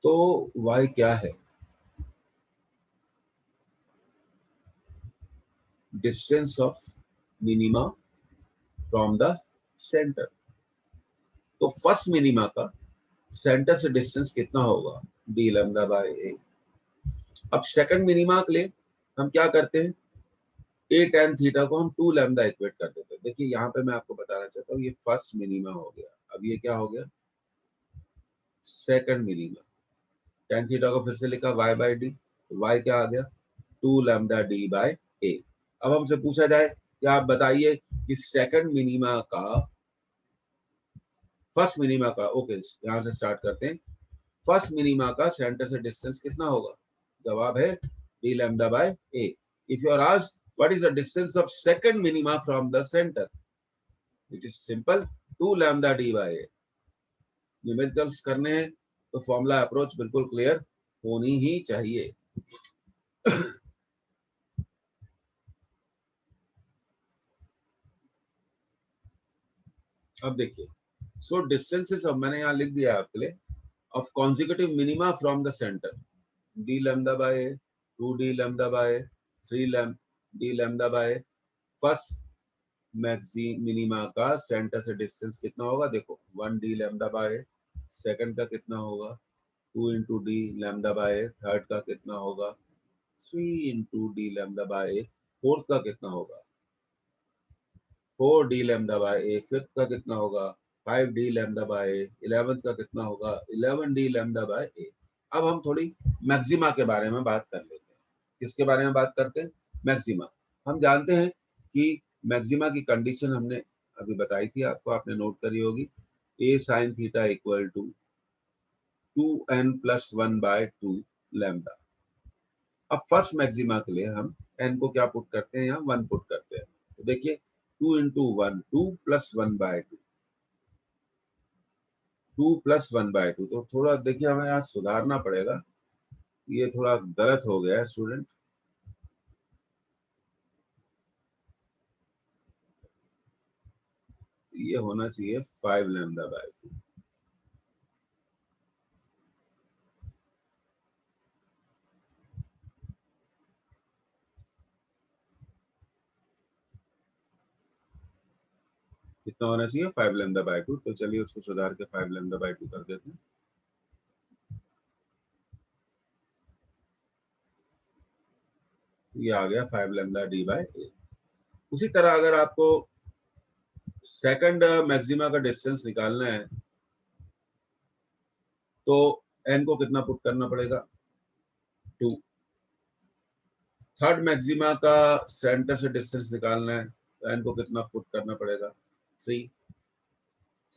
तो y क्या है, distance of minima from the centre. तो फर्स्ट मिनिमा का सेंटर से डिस्टेंस कितना होगा, डी लैम्डा बाय ए। अब सेकंड मिनिमा के लिए हम क्या करते हैं, ए टेन थीटा को हम 2 लैम्डा इक्वेट कर देते हैं। देखिए यहाँ पे मैं आपको बताना चाहता हूँ, ये फर्स्ट मिनिमा हो गया, अब ये क्या हो गया, सेकंड मिनिमा। टेन थीटा को फिर से लिखा y बाई डी, तो y क्या आ गया, 2 लैम्डा डी बाय ए। अब हमसे पूछा जाए कि आप बताइए कि सेकंड मिनिमा का, फर्स्ट मिनिमा का, ओके यहाँ से स्टार्ट करते हैं, फर्स्ट मिनिमा का सेंटर से डिस्टेंस कितना होगा। जवाब है D lambda by a. If you are asked what is the distance of second minima from the centre, it is simple 2 lambda D by a. Numericals करने हैं तो फॉर्मूला अप्रोच बिल्कुल क्लियर होनी ही चाहिए। अब देखिए सो डिस्टेंसेस अब मैंने यहाँ लिख दिया आपके लिए of consecutive minima from the centre, D lambda by 2 D lambda bye 3 D lambda by first minima का सेंटर से डिस्टेंस कितना होगा, देखो 1 डी लैम्डा बाय, सेकंड का कितना होगा 2 into D lambda bye, third का कितना होगा 3 into D lambda bye, fourth का कितना होगा 4 D lambda by A, fifth का कितना होगा 5 D lambda by A, 11th का कितना होगा 11 डी लैम्डा बाय ए। अब हम थोड़ी मैक्सिमा के बारे में बात कर लेते हैं। किसके बारे में बात करते हैं, मैक्सिमा। हम जानते हैं कि मैक्सिमा की कंडीशन हमने अभी बताई थी आपको, आपने नोट करी होगी, a sine theta equal to 2n plus 1 by 2 lambda. अब फर्स्ट मैक्सिमा के लिए हम n को क्या पुट करते हैं, यहाँ 1 पुट करते हैं। तो देखिए 2 into 1 2 plus 1 by 2, 2 plus 1 by 2। तो थोड़ा देखिए हमें यहाँ सुधारना पड़ेगा, ये थोड़ा गलत हो गया है स्टूडेंट। ये होना चाहिए 5 लैम्डा बाय 2। कितना होना चाहिए 5 लैम्डा बाय 2। तो चलिए उसको सुधार के 5 लैम्डा बाय 2 कर देते हैं। ये आ गया 5 लैम्डा डी बाय ए। उसी तरह अगर आपको सेकंड मैक्सिमा का डिस्टेंस निकालना है तो n को कितना पुट करना पड़ेगा 2। थर्ड मैक्सिमा का सेंटर से डिस्टेंस निकालना है तो n को कितना पुट करना पड़ेगा 3।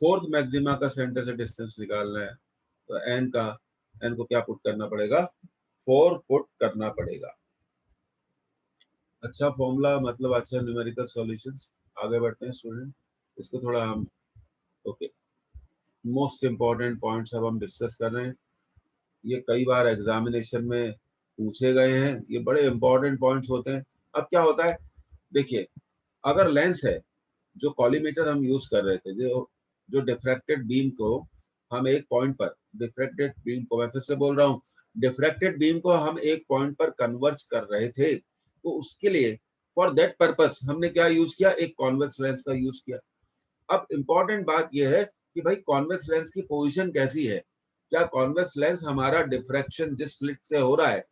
फोर्थ मैक्सिमा का सेंटर से डिस्टेंस निकालना है तो n को क्या पुट करना पड़ेगा 4 पुट करना पड़ेगा। अच्छा फॉर्मूला, मतलब अच्छा न्यूमेरिकल सॉल्यूशंस। आगे बढ़ते हैं स्टूडेंट, इसको थोड़ा हम ओके, मोस्ट इंपॉर्टेंट पॉइंट्स अब हम डिस्कस कर रहे हैं। ये कई बार एग्जामिनेशन में पूछे गए हैं, ये बड़े इंपॉर्टेंट पॉइंट्स होते हैं। अब क्या होता है, देखिए अगर लेंस है, जो कॉलीमीटर हम यूज कर रहे थे, जो जो डिफ्रैक्टेड बीम को हम एक पॉइंट पर, डिफ्रैक्टेड बीम को मैं फिर से बोल रहा हूँ, डिफ्रैक्टेड बीम को हम एक पॉइंट पर कन्वर्ज कर रहे थे, तो उसके लिए फॉर दैट पर्पस हमने क्या यूज किया, एक कॉन्वेक्स लेंस का यूज किया। अब इंपॉर्टेंट बात यह है कि भाई कॉन्वेक्स लेंस की पोजीशन कैसी है, क्या कॉन्वेक्स लेंस हमारा डिफ्रैक्शन जिस स्लिट से हो रहा है,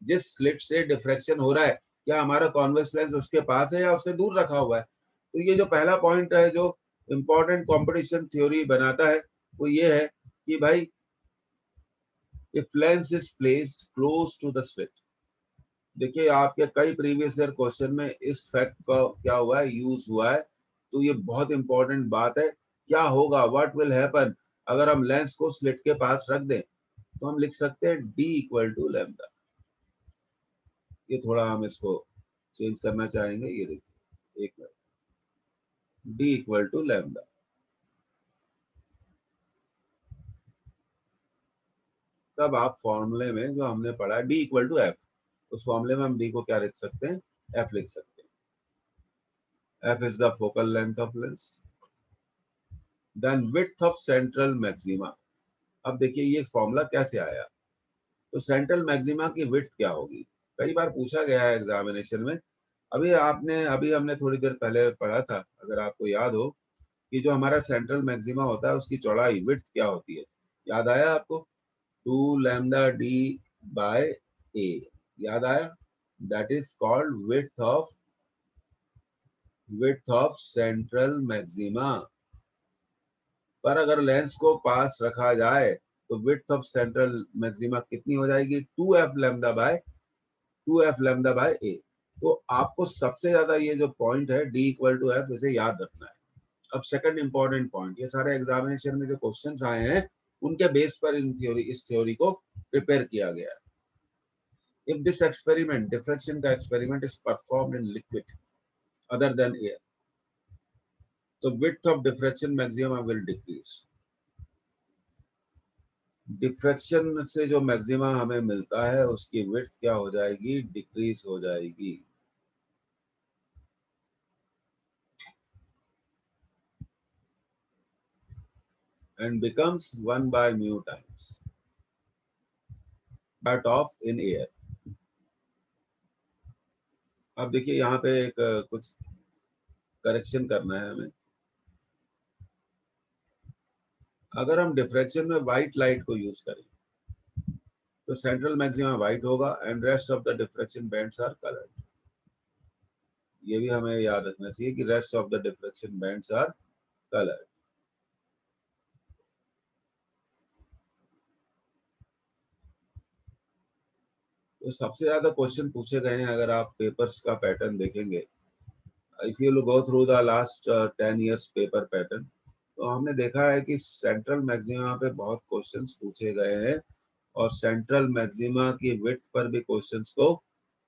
जिस स्लिट से डिफ्रैक्शन हो रहा है, क्या हमारा कॉन्वेक्स लेंस उसके पास है या उससे दूर रखा हुआ है। तो ये जो पहला पॉइंट है जो इंपॉर्टेंट कंपटीशन थ्योरी बनाता है, वो ये है कि भाई if lens is placed close to the slit. देखिए आपके कई प्रीवियस ईयर क्वेश्चन में इस फैक्ट का क्या हुआ है, यूज हुआ है। तो ये बहुत इंपॉर्टेंट बात है, क्या होगा, व्हाट विल हैपन अगर हम लेंस को स्लिट के पास रख दें। तो हम लिख सकते हैं d इक्वल टू लैम्डा। ये थोड़ा हम इसको चेंज करना चाहेंगे, ये देखिए एक minute, d equal to lambda. तब आप फॉर्मूले में जो हमने पढ़ा d इक्वल टू f, उस फॉर्मूले में हम d को क्या लिख सकते हैं, f लिख सकते हैं। f is the focal length of lens, then width of central maxima. अब देखिए ये फॉर्मूला कैसे आया, तो सेंट्रल मैक्सिमा की विड्थ क्या होगी, कई बार पूछा गया है एग्जामिनेशन में। अभी हमने थोड़ी देर पहले पढ़ा था, अगर आपको याद हो, कि जो हमारा सेंट्रल मैक्सिमा होता है उसकी चौड़ाई विड्थ क्या होती है, याद आया आपको, 2 लैम्डा डी बाय ए, याद आया, that is called width of central maxima. पर अगर लेंस को पास रखा जाए तो विड्थ ऑफ सेंट्रल मैक्सिमा कितनी हो जाएगी, 2f lambda by 2f lambda by a. तो आपको सबसे ज्यादा ये जो पॉइंट है d इक्वल टू f, इसे याद रखना है। अब सेकंड इंपॉर्टेंट पॉइंट, ये सारे एग्जामिनेशन में जो क्वेश्चंस आए हैं उनके बेस पर इस थ्योरी को प्रिपेयर किया गया है। इफ दिस एक्सपेरिमेंट, डिफ्रैक्शन का experiment is performed in liquid other than air, तो width of diffraction maximum will decrease. Diffraction से जो मैक्सिमा हमें मिलता है उसकी विड्थ क्या हो जाएगी, डिक्रीज हो जाएगी। and becomes 1 by mu times that of in air. अब देखिए यहाँ पे एक कुछ करेक्शन करना है हमें। अगर हम डिफ्रैक्शन में व्हाइट लाइट को यूज करें तो सेंट्रल मैक्सिमा व्हाइट होगा and rest of the diffraction bands are coloured. ये भी हमें याद रखना चाहिए कि rest of the diffraction bands are coloured. तो सबसे ज्यादा क्वेश्चन पूछे गए हैं, अगर आप पेपर्स का पैटर्न देखेंगे, if you go through the last 10 years paper pattern, तो हमने देखा है कि सेंट्रल मैक्सिमा पे बहुत क्वेश्चंस पूछे गए हैं और सेंट्रल मैक्सिमा की विड्थ पर भी क्वेश्चंस को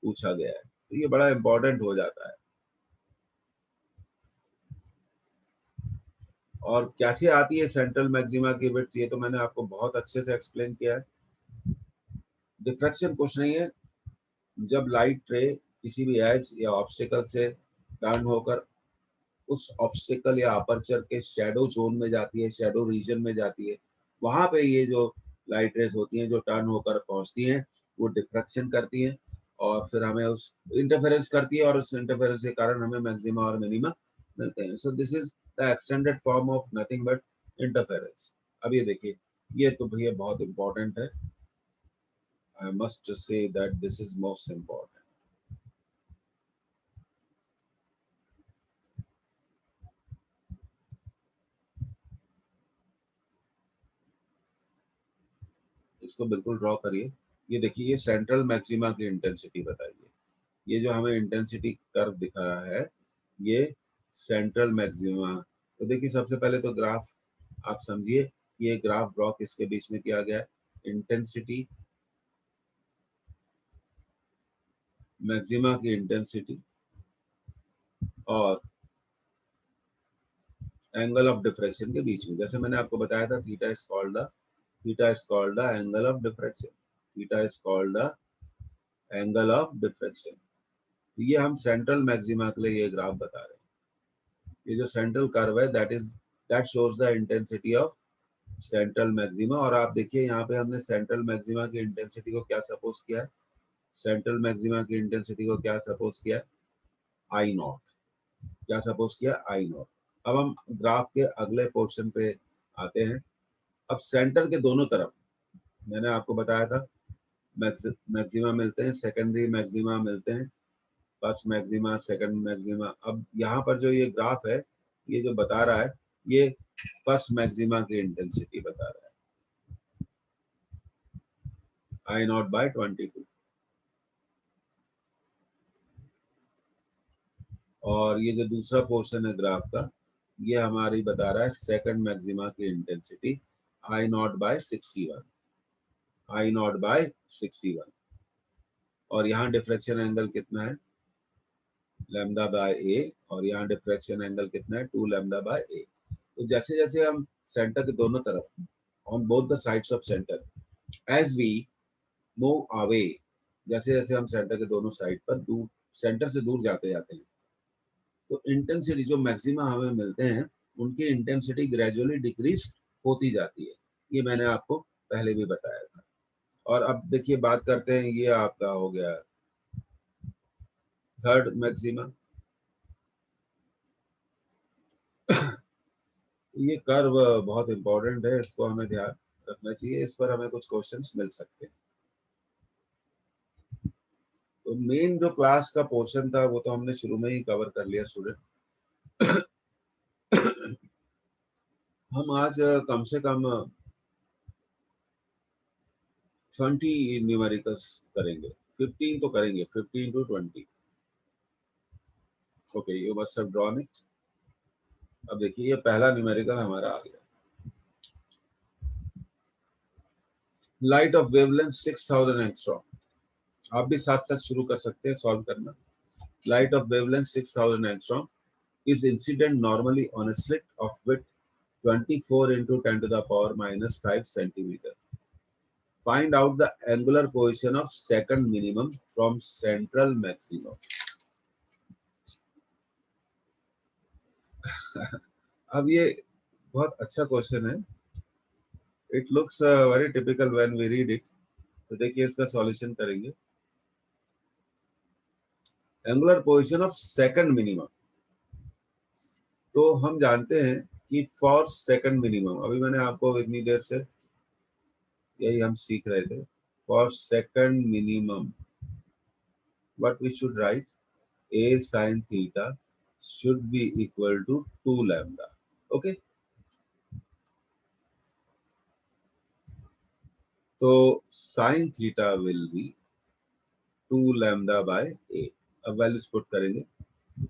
पूछा गया है, तो ये बड़ा इंपॉर्टेंट हो जाता है। और कैसे आती है सेंट्रल मैक्सिमा की विड्थ, ये तो मैंने आपको बहुत अच्छे से एक्सप्लेन किया है। डिफ्रैक्शन कुछ नहीं है, जब लाइट रे किसी भी एज या ऑब्स्टिकल से टर्न होकर उस ऑब्स्टिकल या अपर्चर के शैडो जोन में जाती है, शैडो रीजन में जाती है, वहां पे ये जो लाइट रेज होती हैं जो टर्न होकर पहुंचती हैं वो डिफ्रैक्शन करती हैं और फिर हमें उस इंटरफेरेंस करती है और उस इंटरफेरेंस के कारण हमें मैक्सिमा और मिनिमा मिलते हैं। सो this is the extended form of nothing but interference. अब ये देखिए, ये तो भैया बहुत इंपॉर्टेंट है। I must say that this is most important. इसको बिल्कुल ड्रॉ करिए। ये देखिए, ये सेंट्रल मैक्सिमा की इंटेंसिटी बताइए। ये जो हमें इंटेंसिटी कर्व दिख रहा है ये सेंट्रल मैक्सिमा। तो देखिए, सबसे पहले तो ग्राफ आप समझिए कि ये ग्राफ ड्रॉ किसके बीच में किया गया है, इंटेंसिटी, मैक्सिमा की इंटेंसिटी और एंगल ऑफ डिफ्रैक्शन के बीच में। जैसे मैंने आपको बताया था, theta is called the angle of diffraction, theta is called the angle of diffraction. ये हम सेंट्रल मैक्सिमा के लिए ये ग्राफ बता रहे हैं। ये जो सेंट्रल कर्व है that shows the intensity of central maxima. और आप देखिए यहाँ पे हमने सेंट्रल मैक्सिमा की इंटेंसिटी को क्या सपोज किया है, सेंट्रल मैक्सिमा की इंटेंसिटी को क्या सपोज किया है, आई नॉट। क्या सपोज किया, आई नॉट। अब हम ग्राफ के अगले पोर्शन पे आते हैं। अब सेंटर के दोनों तरफ मैंने आपको बताया था मैक्सिमा मिलते हैं, सेकेंडरी मैक्सिमा मिलते हैं, फर्स्ट मैक्सिमा, सेकंड मैक्सिमा। अब यहाँ पर जो ये ग्राफ है ये जो बता रहा है ये फर्स्ट मैक्सिमा की इंटेंसिटी बता रहा है, आई नॉट बाय 22। और ये जो दूसरा पोर्शन है ग्राफ का ये हमारी बता रहा है सेकंड मैक्सिमा की intensity, I naught by 61, I naught by 61। और यहाँ डिफ्रैक्शन एंगल कितना है, लैम्डा बाय ए, और यहाँ डिफ्रैक्शन एंगल कितना है, 2 लैम्डा बाय ए। तो जैसे जैसे हम सेंटर के दोनों तरफ on both the sides of centre as we move away, जैसे जैसे हम सेंटर के दोनों साइड पर दूर, सेंटर से दूर जाते जाते हैं, तो इंटेंसिटी जो मैक्सिमा हमें मिलते हैं उनकी इंटेंसिटी ग्रेजुअली डिक्रीज होती जाती है। ये मैंने आपको पहले भी बताया था। और अब देखिए बात करते हैं, ये आपका हो गया थर्ड मैक्सिमा। ये कर्व बहुत इंपॉर्टेंट है, इसको हमें ध्यान रखना चाहिए, इस पर हमें कुछ क्वेश्चंस मिल सकते हैं। तो मेन जो क्लास का पोर्शन था वो तो हमने शुरू में ही कवर कर लिया स्टूडेंट। हम आज कम से कम 20 न्यूमेरिकल्स करेंगे, 15 तो करेंगे, 15 to 20। Okay, you must have drawn it. अब देखिए ये पहला न्यूमेरिकल हमारा आ गया, लाइट ऑफ वेवलेंथ 6000 एंगस्ट्रॉम। आप भी साथ साथ शुरू कर सकते हैं सॉल्व करना। Light of wavelength 6000 angstrom is incident normally on a slit of width 24 into 10 to the power minus 5 centimeter. Find out the angular position of second minimum from central maximum. अब ये बहुत अच्छा क्वेश्चन है। It looks very typical when we read it. तो देखिए इसका सॉल्यूशन करेंगे। Angular position of second minimum, तो हम जानते हैं कि फॉर सेकंड मिनिमम, अभी मैंने आपको इतनी देर से यही हम सीख रहे थे। For second minimum what we should write, a sin theta should be equal to 2 lambda. Okay, तो sin theta will be 2 lambda by a। अब वैल्यूज पुट करेंगे।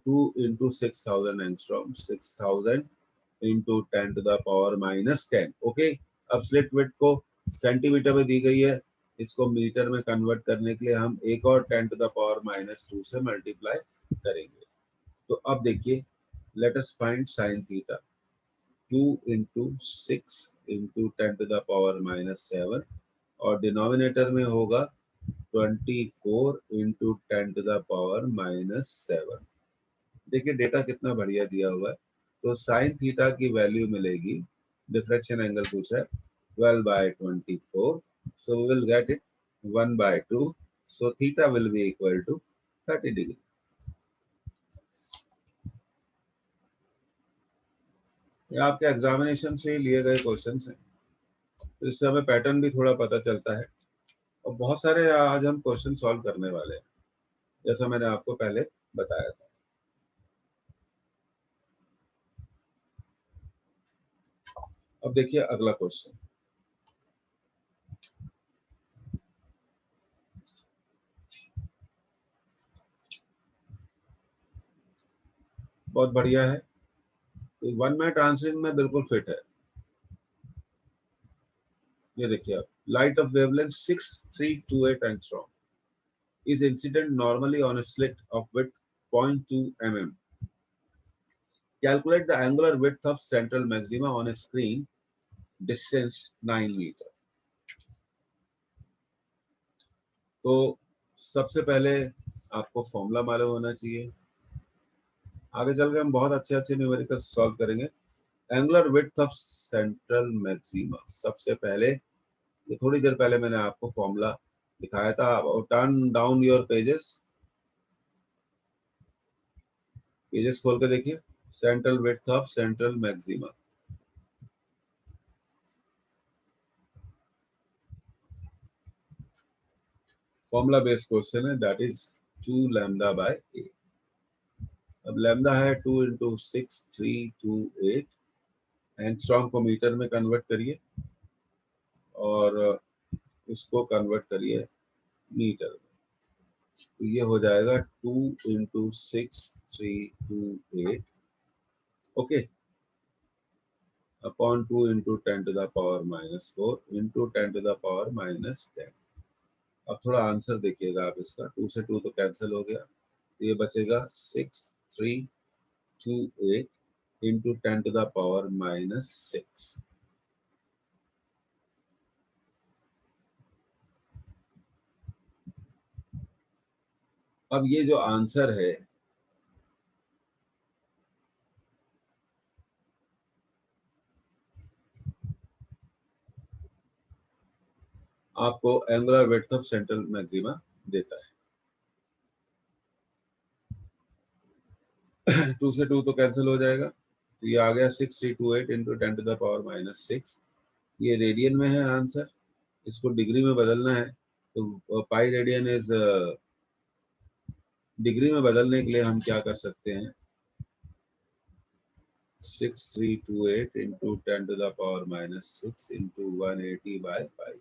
2 into 6000 angstrom, 6000 into 10 to the power minus 10। Okay, अब स्लिट विड्थ को सेंटीमीटर में दी गई है, इसको मीटर में कन्वर्ट करने के लिए हम एक और 10 to the power minus 2 से मल्टीप्लाई करेंगे। तो अब देखिए, let us find sin theta। 2 into 6 into 10 to the power minus 7, और डिनोमिनेटर में होगा 24 into 10 to the power minus 7। देखिए डेटा कितना बढ़िया दिया हुआ है। तो साइन थीटा की वैल्यू मिलेगी, डिफ्लेक्शन एंगल पूछा है, 12 by 24, so we will get it 1 by 2, so theta will be equal to 30 degree। ये आपके एग्जामिनेशन से लिए गए क्वेश्चंस हैं, तो इससे हमें पैटर्न भी थोड़ा पता चलता है। और बहुत सारे आज हम क्वेश्चन सॉल्व करने वाले हैं, जैसा मैंने आपको पहले बताया था। अब देखिए अगला क्वेश्चन, बहुत बढ़िया है। तो वन मिनट आंसरिंग में बिल्कुल फिट है। ये देखिए आप, light of wavelength 6328 angstrom is incident normally on a slit of width 0.2 mm. Calculate the angular width of central maxima on a screen, distance 9 meter। तो सबसे पहले आपको फॉर्मूला मालूम होना चाहिए, आगे चल के हम बहुत अच्छे अच्छे न्यूमेरिकल सॉल्व करेंगे। Angular width of central maxima, सबसे पहले, ये थोड़ी देर पहले मैंने आपको फॉर्मूला दिखाया था। Turn down your pages, pages खोल के देखिए। Central width of central maxima, formula based question है, दैट इज 2 लैम्डा बाय ए। अब लैम्डा है 2 into 6328, एंगस्ट्रॉम को मीटर में कन्वर्ट करिए और इसको कन्वर्ट करिए मीटर में। तो ये हो जाएगा 2 into 6328, okay, upon 2 into 10 to the power minus 4 into 10 to the power minus 10। अब थोड़ा आंसर देखिएगा आप इसका, 2 से 2 तो कैंसिल हो गया, तो ये बचेगा 6328 into 10 to the power minus 6। अब ये जो आंसर है, आपको angular width of central maxima देता है। 2 से 2 तो कैंसिल हो जाएगा, तो ये आ गया 6328 into 10 to the power minus 6। ये रेडियन में है आंसर, इसको डिग्री में बदलना है, तो पाई रेडियन इज, डिग्री में बदलने के लिए हम क्या कर सकते हैं, 6328 into 10 to the power minus 6 into 180 by 5।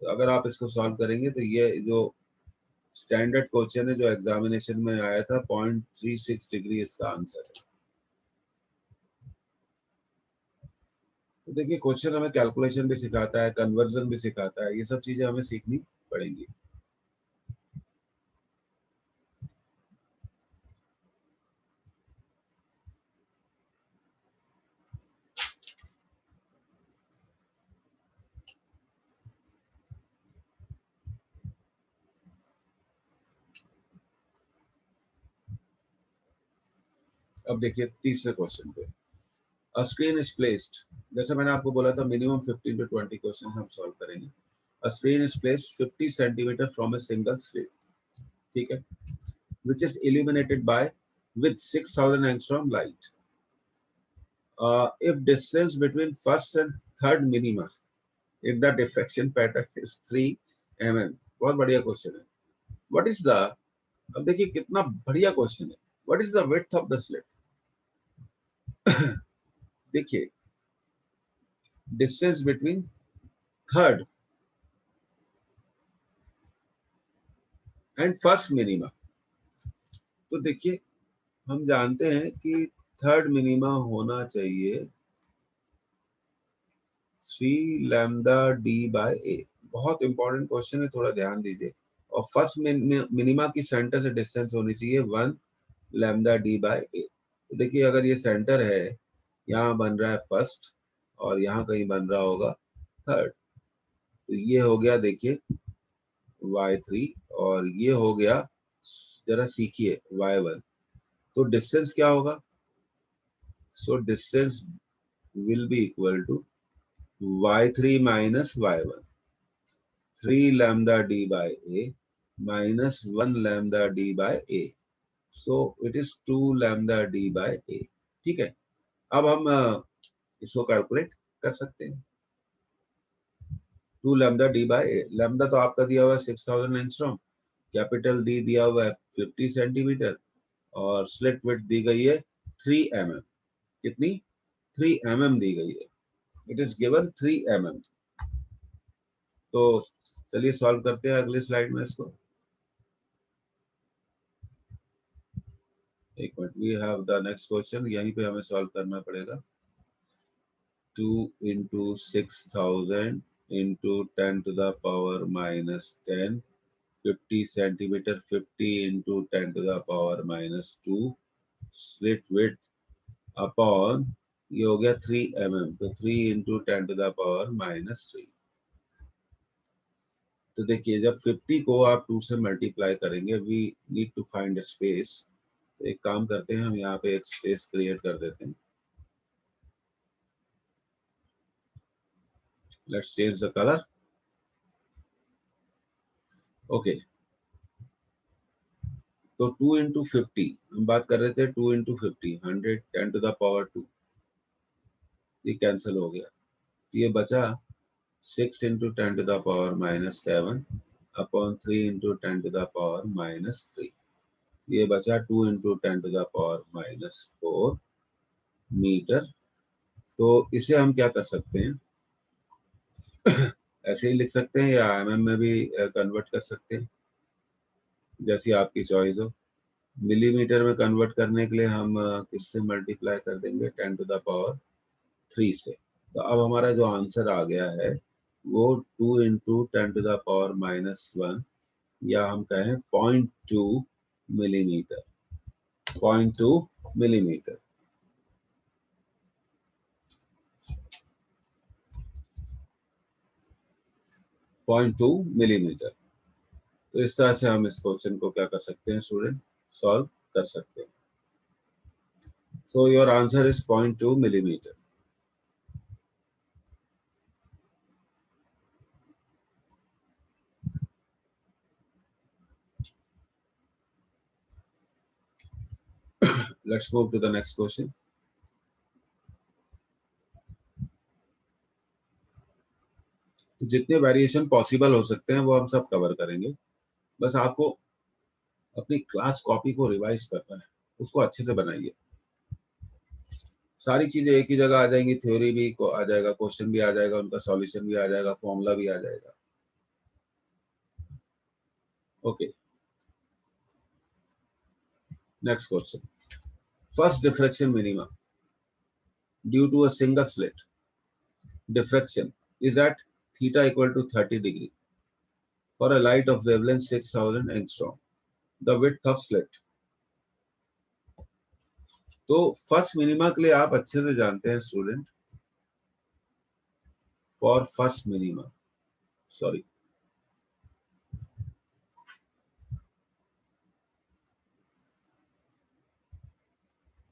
तो अगर आप इसको सॉल्व करेंगे तो ये जो स्टैंडर्ड क्वेश्चन है जो एग्जामिनेशन में आया था, 0.36 डिग्री इसका आंसर है। तो देखिए क्वेश्चन हमें कैलकुलेशन भी सिखाता है, कन्वर्जन भी सिखाता है, ये सब चीजें हमें सीखनी पड़ेंगी। अब देखिए तीसरे क्वेश्चन पे, A screen is placed, जैसे मैंने आपको बोला था मिनिमम 15 to 20 क्वेश्चन हम सॉल्व करेंगे. A screen is placed 50 centimeter from a single slit, ठीक है, which is illuminated by with 6000 angstrom light. If distance between first and third minima if the diffraction pattern is 3 mm. बहुत बढ़िया क्वेश्चन है. What is the, अब देखिए कितना बढ़िया क्वेश्चन है. What is the width of the slit? देखिए distance between third and first minima. तो देखिए हम जानते हैं कि थर्ड मिनिमा होना चाहिए 3 लैम्डा डी बाय ए. बहुत इंपॉर्टेंट क्वेश्चन है, थोड़ा ध्यान दीजिए. और फर्स्ट मिनिमा की सेंटर से डिस्टेंस होनी चाहिए 1 लैम्डा डी बाय ए. तो देखिए अगर ये सेंटर है, यहाँ बन रहा है फर्स्ट और यहाँ कहीं बन रहा होगा थर्ड. तो ये हो गया देखिए y3 और ये हो गया, जरा सीखिए y1. तो डिस्टेंस क्या होगा? So distance will be equal to y3 minus y1. 3 lambda d by a minus 1 lambda d by a. So it is 2 lambda d by a. ठीक है, अब हम इसको कैलकुलेट कर सकते हैं. 2 lambda d by a. Lambda तो आपका दिया हुआ है 6000 एंगस्ट्रॉम, कैपिटल डी दिया हुआ है 50 सेंटीमीटर और स्लिट विड्थ दी गई है 3 mm. कितनी? 3 mm दी गई है. It is given 3 mm. तो चलिए सॉल्व करते हैं अगले स्लाइड में इसको. एक minute, we have the next question, यहीं पे हमें सॉल्व करना पड़ेगा. 2 into 6000 into 10 to the power minus 10, 50 centimeter, 50 into 10 to the power minus 2, slit width upon, ये हो गया 3 mm, तो 3 into 10 to the power minus 3. तो देखिए जब 50 को आप 2 से मल्टीप्लाई करेंगे, we need to find space. तो एक काम करते हैं, हम यहाँ पे एक स्पेस क्रिएट कर देते हैं. Let's change the colour. Okay, तो 2 into 50 हम बात कर रहे थे. 2 into 50 100, 10 to the power 2, ये कैंसिल हो गया. ये बचा 6 into 10 to the power minus 7 upon 3 into 10 to the power minus 3. ये बचा 2 into 10 to the power minus 4 metre. तो इसे हम क्या कर सकते हैं, ऐसे ही लिख सकते हैं या mm में भी कन्वर्ट कर सकते हैं, जैसी आपकी चॉइस हो. मिलीमीटर में कन्वर्ट करने के लिए हम किससे मल्टीप्लाई कर देंगे? 10 टू द पावर 3 से. तो अब हमारा जो आंसर आ गया है वो 2 into 10 to the power minus 1, या हम कहें 0.2 मिलीमीटर. 0.2 मिलीमीटर. तो इस तरह से हम इस क्वेश्चन को क्या कर सकते हैं स्टूडेंट, सॉल्व कर सकते हैं. So your answer is 0.2 millimetre. Let's move to the next question. तो जितने वेरिएशन पॉसिबल हो सकते हैं वो हम सब कवर करेंगे. बस आपको अपनी क्लास कॉपी को रिवाइज करना है, उसको अच्छे से बनाइए. सारी चीजें एक ही जगह आ जाएंगी, थ्योरी भी आ जाएगा, क्वेश्चन भी आ जाएगा, उनका सॉल्यूशन भी आ जाएगा, फॉर्मूला भी आ जाएगा. Okay, next question. First diffraction minima due to a single slit diffraction is at theta equal to 30 degree for a light of wavelength 6000 angstrom. The width of slit. तो फर्स्ट मिनिमा के लिए आप अच्छे से जानते हैं student, for first minima, sorry,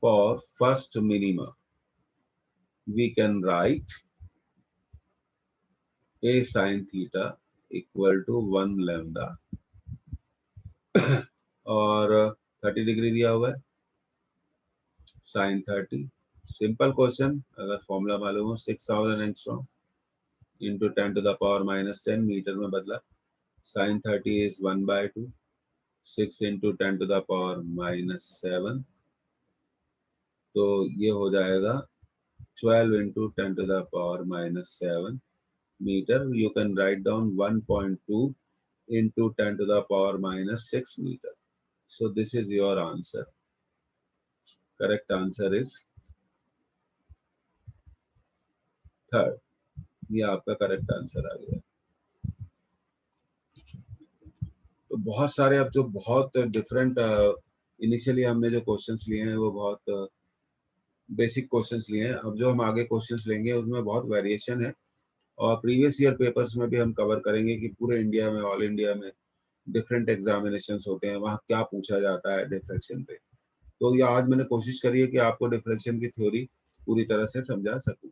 for first minima we can write a sin theta equal to 1 lambda और 30 डिग्री दिया हुआ है sin 30. सिंपल क्वेश्चन, अगर फॉर्मूला मालूम हो 6000 angstrom into 10 to the power minus 10 metre में बदला. sin 30 is 1/2, 6 into 10 to the power minus 7, तो ये हो जाएगा 12 into 10 to the power minus 7 meter. You can write down 1.2 into 10 to the power minus 6 meter. So this is your answer. Correct answer is third. ये आपका करेक्ट आंसर आ गया. तो बहुत सारे अब जो बहुत डिफरेंट इनिशियली हमने जो क्वेश्चंस लिए हैं वो बहुत बेसिक क्वेश्चंस लिए हैं. अब जो हम आगे क्वेश्चंस लेंगे उसमें बहुत वेरिएशन है और प्रीवियस ईयर पेपर्स में भी हम कवर करेंगे कि पूरे इंडिया में, ऑल इंडिया में डिफरेंट एग्जामिनेशंस होते हैं, वहाँ क्या पूछा जाता है डिफ्रैक्शन पे. तो ये आज मैंने कोशिश करी है कि आपको डिफ्रैक्शन की थ्योरी पूरी तरह से समझा सकूं.